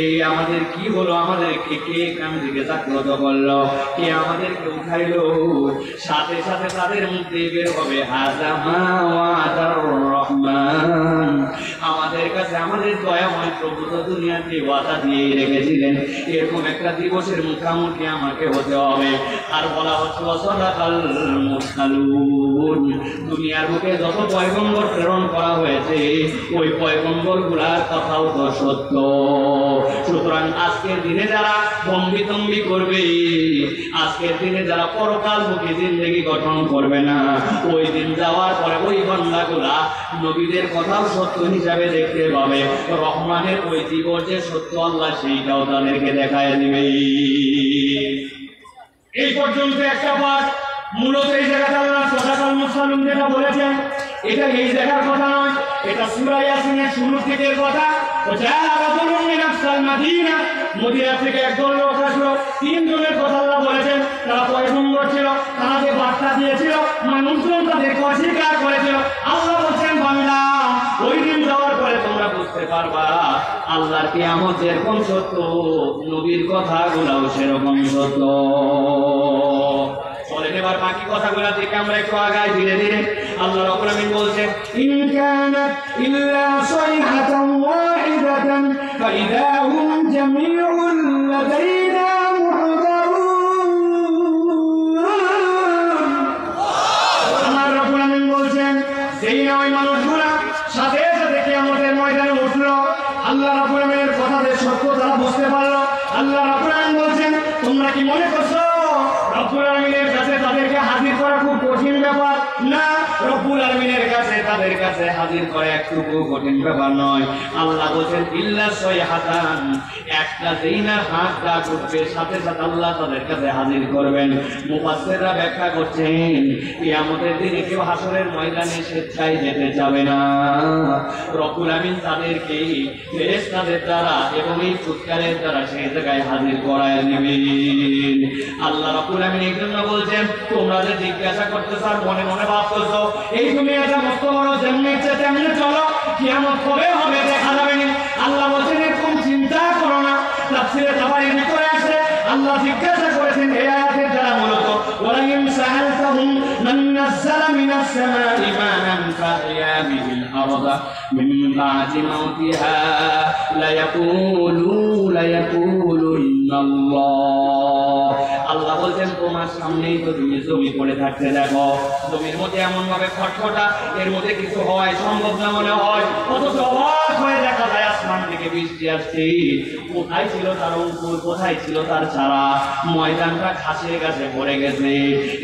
এই আমাদের কি হলো, আমাদেরকে কে কান দিকে জাগ্রত করলো, কে আমাদেরকে উঠাইলো। সাথে সাথে তাদের মধ্যে বের হবে হাজামা ওয়াদার রহমান, আমাদের কাছে আমাদের দয়াময় প্রভু তো দুনিয়াতে ওয়াদা দিয়ে রেখেছিলেন, এরকম একটা দিবসের মুখোমুখি আমাকে হতে হবে। আর বলা হচ্ছে ওয়াসাদাকাল মুরসালুন, দুনিয়ার বুকে যত পয়গম্বর প্রেরণ করা হয়েছে ওই পয়গম্বর গুলার কথাও তো সত্য। সুতরাং আজকের দিনে যারা বম্বিতম্বি করবে, আজকের দিনে যারা পরকালমুখী জিন্দেগি গঠন করবে না, ওই দিন যাওয়ার পরে ওই বান্দাগুলা নবীদের কথাও সত্য হিসাবে দেখতে পাবে। রহমানের ওই দিবস যে সত্য আল্লাহ সেইটাও তাদেরকে দেখায় দিবে। এই পর্যন্ত একটা পাঠ। মূলত এই জায়গাটা আল্লাহ সাদাকাল মুরসালুন যেটা বলেছেন, এটা এই জায়গার কথা নয়, এটা সূরা ইয়াসিনের শুরু থেকে কথা। মদিনা থেকে একদল লোক আসলো, 3 জনের কথা আল্লাহ বলেছেন, তারা পয়গম্বর ছিল, তারা যে বার্তা দিয়েছিল মানুষজন তাদেরকে অস্বীকার করেছিল। আল্লাহ বলছেন, বান্দা ওই দিন যাওয়ার পরে তোমরা বুঝতে পারবা আল্লাহর কিয়ামত যেরকম সত্য, নবীর কথাগুলোও সেরকম সত্য। চলেন এবার বাকি কথাগুলো থেকে আমরা একটু আগাই ধীরে ধীরে। আল্লাহ রাব্বুল আলামিন বলছেন, ইন কানাত ইল্লা সাইহাতান ওয়াহিদাতান ফাইদা হুম জামিউন লাদাইনা মুহদারুন। আল্লাহ রাব্বুল আলামিন বলছেন, যেই ওই মানুষগুলা সাথে সাথে কিয়ামতের ময়দানে উঠলো, আল্লাহ রাব্বুল আলামিনের কথার সত্য তারা বুঝতে পারলো। আল্লাহ রাব্বুল আলামিন বলছেন, তোমরা কি মনে করছো রব্বুল আলামিনের কাছে তাদেরকে হাজির করা খুব কঠিন ব্যাপার? না, রব্বুল আলামিনের কাছে তাদের কাছে হাজির করা একটু কঠিন ব্যাপার নয়। আল্লাহ বলেন ইল্লা সাইহাতান, একটা যেইনার হাত ডাক উঠবে সাথে সাথে আল্লাহ তাদের কাছে হাজির করবেন। মুফাসসিররা ব্যাখ্যা করছেন, কিয়ামতের দিনে কেউ হাসরের ময়দানে স্বেচ্ছায় যেতে যাবে না, রব্বুল আলামিন তাদেরকে ফেরেশতাদের দ্বারা এবং এই ফুৎকারের দ্বারা সেই জায়গায় হাজির করায় নেবেন। আল্লাহ রাব্বুল আলামিন এই জন্য বলছেন, তোমরা যে জিজ্ঞাসা করতেছো আর মনে মনে ভাবতেছো এই দুনিয়াটা মস্ত বড় জান্নাত, তেমনি চলো কিয়ামত কবে হবে দেখা যাবে না। আল্লাহ বলছেন এরকম চিন্তা করো না। তাফসীরে তাবারীর ভিতরে আছে, আল্লাহ জিজ্ঞাসা করেছেন এই আয়াতের দ্বারা মূলত ওয়ালাইন সাআলতাহুম মান নাযালা মিনাস সামাই মা'আন ফাহিয়া বিল আরদা মিন বা'দি মাউতিহা লায়াকুলুন্নাল্লাহ। আল্লাহ বলছেন তোমার সামনেই তো তুমি জমি পড়ে থাকতে দেখো, জমির মধ্যে এমন ভাবে খটখটা, এর মধ্যে কিছু হওয়াই সম্ভব না মনে হয়, অথচ অবাক হয়ে দেখা যায় আসমান থেকে বৃষ্টি আসছে। কোথায় ছিল তার অঙ্কুর, কোথায় ছিল তার চারা? ময়দানটা ঘাসে ঘাসে ভরে গেছে।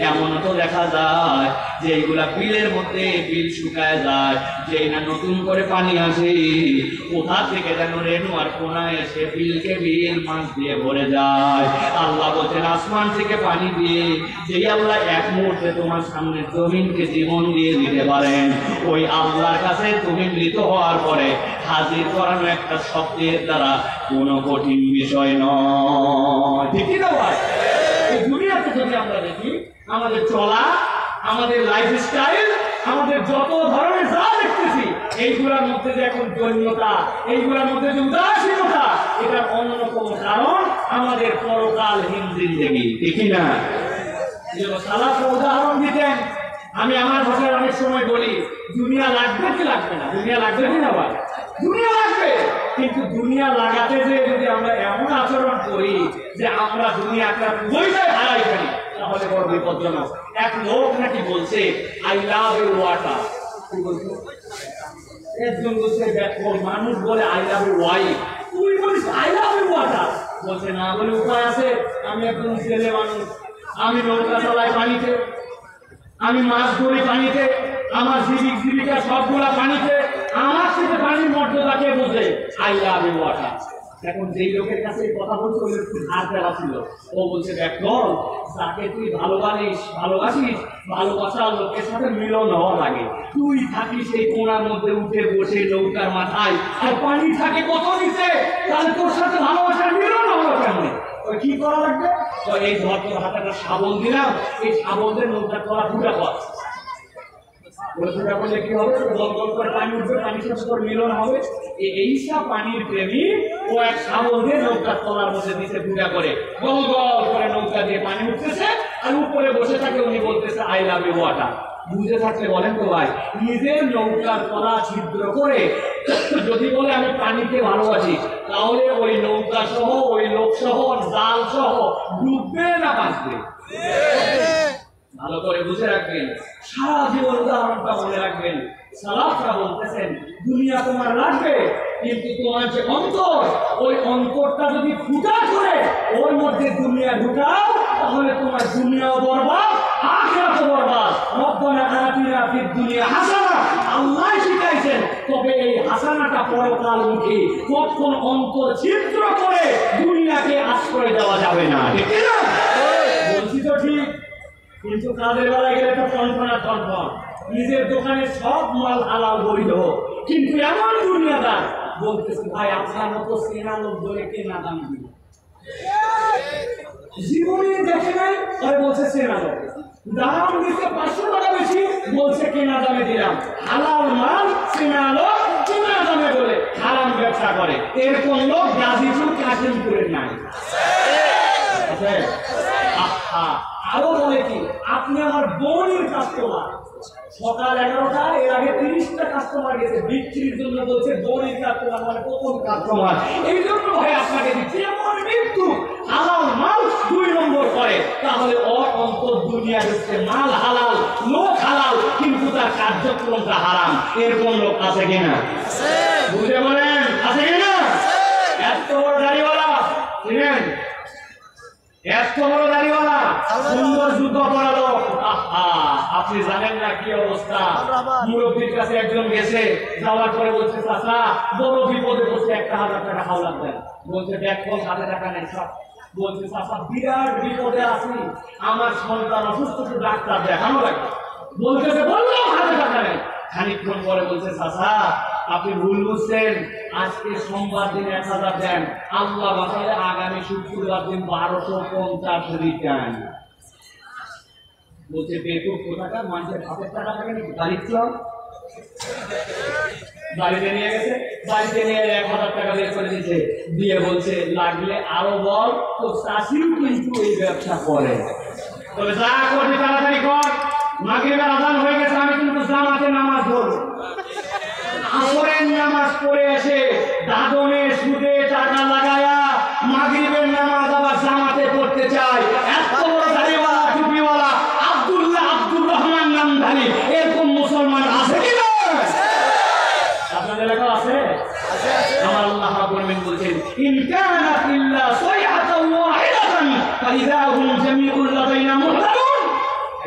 এমনও তো দেখা যায় যে এইগুলা বিলের মধ্যে বিল শুকায় যায়, যেই না নতুন করে পানি আসে কোথা থেকে যেন রেণু আর কোনা এসে বিলকে বিল মাছ দিয়ে ভরে যায়। আল্লাহ বলছেন আসমান থেকে পানি দিয়ে যেই আল্লাহ এক মুহূর্তে তোমার সামনে জমিনকে জীবন দিয়ে দিতে পারেন, ওই আল্লাহর কাছে তুমি মৃত হওয়ার পরে হাজির করানো একটা শব্দের দ্বারা কোনো কঠিন বিষয় নয়। ঠিকই না ভাই? এই দুনিয়াতে যদি আমরা দেখি আমাদের চলা, আমাদের লাইফস্টাইল, আমাদের যত ধরনের যা দেখতেছি এইগুলোর মধ্যে যে এখন জৈন্যতা, এইগুলোর মধ্যে যে উদাসীনতা, এটার অন্যতম কারণ আমাদের পরকালহীন জিন্দেগি। ঠিকই না? সালাফে উদাহরণ দিতেন। আমি আমার ভাষায় অনেক সময় বলি, দুনিয়া লাগবে কি লাগবে না? দুনিয়া লাগবে কি না ভাই? দুনিয়া লাগবে, কিন্তু দুনিয়া লাগাতে যে যদি আমরা এমন আচরণ করি যে আমরা দুনিয়াটা বইটাই হারাই ফেলি, তাহলে বড় বিপজ্জনক। এক লোক নাকি বলছে আই লাভ ইউ ওয়াটার, একজন বলছে দেখো মানুষ বলে আই লাভ ইউ ওয়াইফ, তুই বলিস আই লাভ ইউ ওয়াটার। বলছে না বলে উপায় আছে, আমি একজন ছেলে মানুষ, আমি নৌকা চালাই পানিতে, আমি মাছ ধরি পানিতে, আমার জীবিকা সবগুলা পানিতে, আমার সাথে পানির মর্যাদাকে বোঝে আই লাভ ইউ ওয়াটার। এখন যেই লোকের কাছে এই কথা বলছে ওই একটু হাত দেওয়া ছিল, ও বলছে দেখ যাকে তুই ভালোবাসিস ভালোবাসার লোকের সাথে মিলন হওয়া লাগে। তুই থাকিস সেই কোণার মধ্যে উঠে বসে নৌকার মাথায়, আর পানি থাকে কত নিচে, তাহলে তোর সাথে ভালোবাসার মিলন হলো কেমন? ওই কি করা লাগবে? এই ধর তোর হাতে একটা শাবল দিলাম, এই শাবল দিয়ে নৌকার তলা ফুটা কর। সেটা করলে কি হবে? গল গল করে পানি উঠবে, পানির সাথে তোর মিলন হবে। এইসব পানির প্রেমী ও এক শাবল দিয়ে নৌকার তলার মধ্যে দিতে পূজা করে, গল গল করে নৌকা দিয়ে পানি উঠতেছে, আর উপরে বসে থাকে, উনি বলতেছে আই লাভ ইউ ওয়াটার। বুঝে থাকলে বলেন তো ভাই, নিজের নৌকার তলা ছিদ্র করে যদি বলে আমি পানিকে ভালোবাসি, তাহলে ওই নৌকা সহ, ওই লোক সহ, জাল সহ ডুববে না বাঁচবে? ভালো করে বুঝে রাখবেন, সারা জীবন উদাহরণটা মনে রাখবেন। সালাফরা বলতেছেন দুনিয়া তোমার লাগবে, কিন্তু তোমার যে অন্তর, ওই অন্তরটা যদি ফুটা করে ওর মধ্যে দুনিয়া ঢুকাও, তাহলে তোমার দুনিয়াও বরবাদ, আখিরাতও বরবাদ। রব্বানা আতিনা ফিদ দুনিয়া হাসানা, আল্লাহ শিখাইছেন। তবে এই হাসানাটা পরকালমুখী, কখন অন্তর ছিদ্র করে দুনিয়াকে আশ্রয় দেওয়া যাবে না, ঠিক না? বলছি তো ঠিক, কিন্তু কাজের বেলায় গেলে তো টনটনা টনটন, নিজের দোকানে সব মাল হালাল বৈধ, কিন্তু এমন দুনিয়াদার বলতেছে ভাই আপনার মতো সেনা লোক ধরে কে না দাম দিল, জীবনে দেখে নাই, পরে বলছে সেনা লোক, দাম দিতে 500 টাকা বেশি, বলছে কেনা দামে দিলাম। হালাল মাল সেনা লোক কেনা দামে বলে হারাম ব্যবসা করে, এরকম লোক গাজীপুর কাশিমপুরের নাই। আরো বলে কি, আপনি আমার বোনের কাস্টমার, সকাল 11টা, এর আগে 30টা কাস্টমার গেছে, বিক্রির জন্য বলছে বোনের কাস্টমার মানে প্রথম কাস্টমার, এই জন্য ভাই আপনাকে দিচ্ছি। এমন মৃত্যু হালাল মাল 2 নম্বর করে, তাহলে ওর অন্তর দুনিয়া হচ্ছে মাল হালাল, লোক হালাল, কিন্তু তার কার্যক্রমটা হারাম। এরকম লোক আছে কিনা? বুঝে বলেন আছে কিনা? এত বড় দাড়িওয়ালা চিনেন? এত বড় দাড়িওয়ালা, সুন্দর জুতো পরা লোক, আপনি জানেন না কি অবস্থা। মুরব্বীর কাছে একজন গেছে, যাওয়ার পরে বলছে চাচা বড় বিপদে বসে 1000 টাকা হাওলাত দেন। বলছে দেখো হাতে টাকা নেই সব। বলছে চাচা বিরাট বিপদে আছি, আমার সন্তান অসুস্থ, ডাক্তার দেখানো লাগে। বলতেছে বললাম হাতে টাকা নেই। খানিকক্ষণ পরে বলছে চাচা আপনি ভুল বুঝছেন, আজকে সোমবার দিন 1000 দেন, আল্লাহ বাঁচালে আগামী শুক্রবার দিন 1250 রিটার্ন। বলছে বেকুব কোথাকার, মানুষের হাতের টাকা থাকে নাকি? গাড়ির চল, বাড়িতে নিয়ে গেছে, বাড়িতে নিয়ে 1000 টাকা বের করে দিয়েছে, দিয়ে বলছে লাগলে আরো বল, তো চাষিও কিন্তু এই ব্যবসা করে। তবে যা করবি তাড়াতাড়ি কর, মাগরিবের আযান হয়ে গেছে, আমি কিন্তু জামাতে নামাজ পড়ব। আসরের নামাজ পড়ে এসে দাদনে সুদে টাকা লাগায়া মাগরিবের নামাজ আবার জামাতে পড়তে চায়। এত বড় দাড়িওয়ালা টুপিওয়ালা আব্দুল্লাহ আব্দুর রহমান নামধারী এরকম মুসলমান আছে কি না? আপনাদের এলাকা আছে? আমার আল্লাহ রাব্বুল আলামিন বলছেন ইন কানাত ইল্লা সাইহাতান ওয়াহিদাতান ফাইযা হুম জামিউল লাদাইনা মুহতারুন।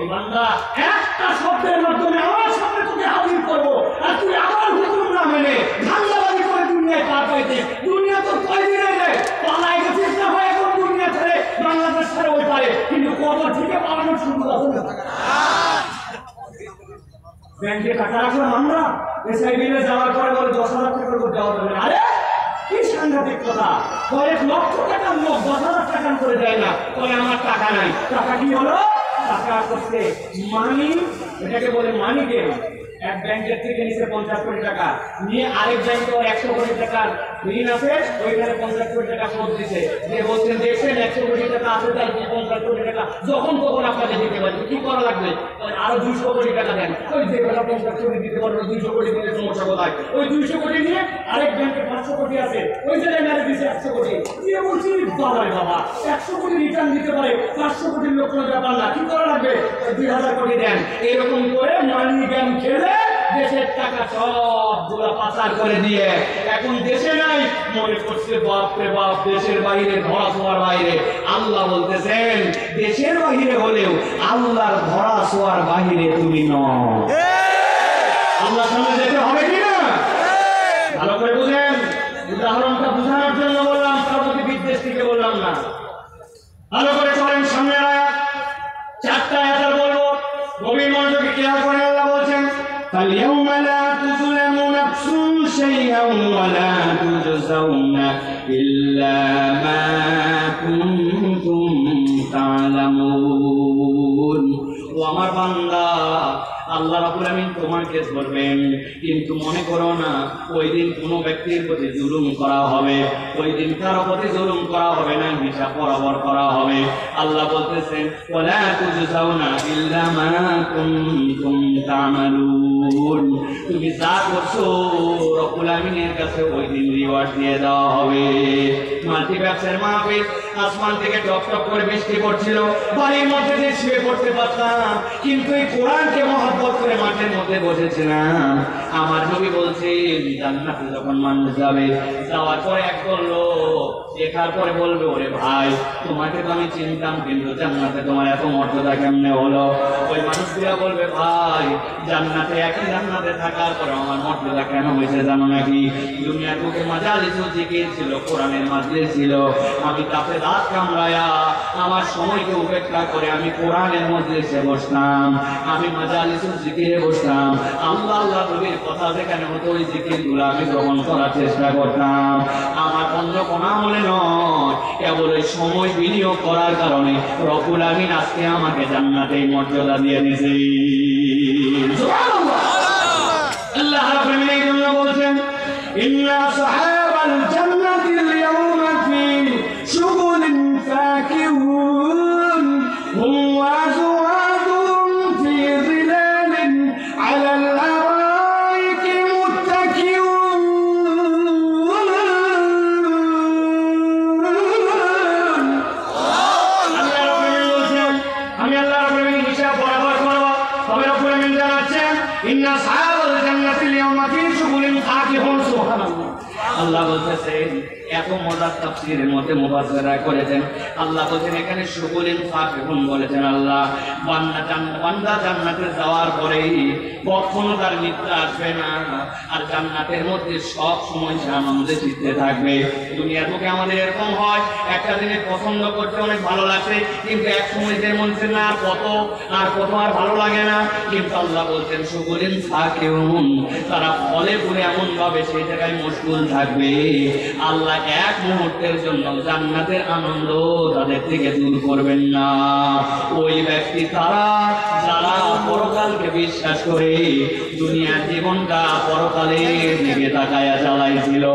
এই বান্দা একটা শব্দের মাধ্যমে আমার সামনে তোকে হাজির করব, আর তুই আমার হুকুম না মেনে ধান্দাবাজি করে দুনিয়ায় পার পাইতে। দুনিয়া তো কয়দিনে যায়, পালায় গেছিস না হয় এখন দুনিয়া ছেড়ে, বাংলাদেশ ছেড়ে ওই পারে, কিন্তু কবর থেকে পালানোর সুযোগ আছে না। ব্যাংকে টাকা রাখলাম আমরা, এসআইবিতে যাওয়ার পরে বলে 10,000 টাকা করে দেওয়া যাবে না। আরে কি সাংঘাতিক কথা, কয়েক লক্ষ টাকার লোক 10,000 টাকা করে দেয় না, বলে আমার টাকা নাই। টাকা কি হলো? টাকা করছে মানি, এটাকে বলে মানি গেম। এক ব্যাংকের থেকে নিচে 50 কোটি টাকা নিয়ে আরেক ব্যাংকে 100 কোটি টাকার ঋণ আছে, ওইখানে 50 কোটি টাকা শোধ দিচ্ছে, যে বলছেন দেখছেন 100 কোটি টাকা আছে, তাই 50 কোটি টাকা যখন তখন আপনাকে দিতে পারবে, কি করা লাগবে? আরো 200 কোটি টাকা দেন। ওই যে 50 কোটি দিতে পারবে, 200 কোটি দিলে সমস্যা কোথায়? ওই 200 কোটি নিয়ে আরেক ব্যাংকে 500 কোটি আছে, ওই জায়গায় মেরে দিচ্ছে 100 কোটি দিয়ে বলছি বাবারে বাবা 100 কোটি রিটার্ন দিতে পারে, 500 কোটির লোক কোনো ব্যাপার না, কি করা লাগবে? 2000 কোটি দেন। এরকম করে মানি গেম খেলে দেশের টাকা সবগুলা পাচার করে দিয়ে এখন দেশে নাই, মনে করছে বাপ রে বাপ দেশের বাইরে, ধরা ছোঁয়ার বাইরে। আল্লাহ বলতেছেন দেশের বাইরে হলেও আল্লাহর ধরা ছোঁয়ার বাইরে তুমি নও। আল্লাহর সামনে যেতে হবে কিনা? ভালো করে বুঝেন, উদাহরণটা বোঝানোর জন্য বললাম, তার প্রতি বিদ্বেষ থেকে বললাম না। ভালো করে চলেন, সামনের আয়াত 4টা আয়াত বলবো, গভীর মনোযোগে খেয়াল করে। আল্লাহ বলছেন فاليوم لا تظلم نفس شيئا ولا تجزون إلا ما كنتم تعلمون। ও আমার বান্দা, আল্লাহ রাব্বুল আমিন তোমাকে ধরবেন, কিন্তু মনে করো না ওই দিন কোনো ব্যক্তির প্রতি জুলুম করা হবে, ওই দিন কারো প্রতি জুলুম করা হবে না, হিসাব বরাবর করা হবে। আল্লাহ বলতেছেন ওয়ালা তুজজাউনা ইল্লা মা কুনতুম তা'মালুন, তুমি যা করছো রব্বুল আমিনের কাছে ওই দিন রিওয়ার্ড দিয়ে দেওয়া হবে। মাল্টিপ্যাক্সের মাহফিল, আসমান থেকে টপ টপ করে বৃষ্টি পড়ছিল, বাড়ির মধ্যে যে শুয়ে পড়তে পারতাম, কিন্তু এই কোরআনকে মহব্বত করে মাঠের মধ্যে বসেছিলাম। আমার নবী বলছেন জান্নাতে যখন মানুষ যাবে, যাওয়ার পরে একদল লোক দেখার পরে বলবে ওরে ভাই তোমাকে তো আমি চিনতাম, কিন্তু জান্নাতে তোমার এত মর্যাদা কেমনে হলো? ওই মানুষগুলা বলবে ভাই জান্নাতে একই জান্নাতে থাকার পরে আমার মর্যাদা কেন হয়েছে জানো নাকি? দুনিয়ার বুকে মাজালিস জিকির ছিল, কোরআনের মাজলিস ছিল, আমি তাতে দাঁত কামড়ায়া আমার সময়কে উপেক্ষা করে আমি কোরআনের মজলিসে বসতাম, আমি মাজালিস জিকিরে বসতাম, আল্লাহ আল্লাহ নবীর কথা যেখানে হতো ওই জিকিরগুলো আমি গ্রহণ করার চেষ্টা করতাম। আমার অন্য কোনো আমলে নয়, কেবল ওই সময় বিনিয়োগ করার কারণে রব্বুল আমিন আজকে আমাকে জান্নাতে মর্যাদা দিয়ে দিয়েছে। সুবহানাল্লাহ। আল্লাহ রাব্বুল আমিন এই জন্য বলছেন ইন্না সাহাবাল জান্নাতিল ইয়াওমা ফি শুগুলিন ফাকিহুন হুম ওয়া আযওয়াজুহুম ফি যিলালিন আলাল আরাইকি মুত্তাকিউন। আমি আল্লাহ রাব্বুল আমিন হিসাব বরাবর করব, তবে রাব্বুল আমিন জানাচ্ছেন ইন্না সাহাবাল জান্নাতিল ইয়াওমা ফি শুগুলিন ফাকিহুন। সুবহানাল্লাহ। আল্লাহ বলতেছেন এত মজার তাফসীরের মধ্যে মুফাসসিররা করেছেন, আল্লাহ বলেন এখানে শুগুলিন ফাকিহুন বলেছেন আল্লাহ বান্দা জান্নাতে যাওয়ার পরেই কখনো তার নিদ্রা আসবে না, আর জান্নাতের মধ্যে সব সময় সে আনন্দে চিত্তে থাকবে। দুনিয়ার বুকে আমাদের এরকম হয়, একটা জিনিস পছন্দ করতে অনেক ভালো লাগছে, কিন্তু এক সময় যে মন চায় না আর কত আর ভালো লাগে না। কিন্তু আল্লাহ বলছেন শুগুলিন ফাকিহুন, তারা ফলে ফুলে এমন ভাবে সেই জায়গায় মশগুল থাকবে, আল্লাহ এক মুহূর্তের জন্য জান্নাতের আনন্দ তাদের থেকে দূর করবেন না। ওই ব্যক্তি তারা যারা পরকালকে বিশ্বাস করে দুনিয়ার জীবনটা পরকালের দিকে তাকায়া চালাইছিল।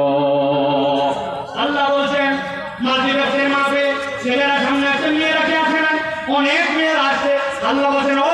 আল্লাহ বলছেন মাঝে মাঝে ছেলেরা সামনে আছে, মেয়েরা কে আছে না? অনেক মেয়েরা আছে। আল্লাহ বলছেন ও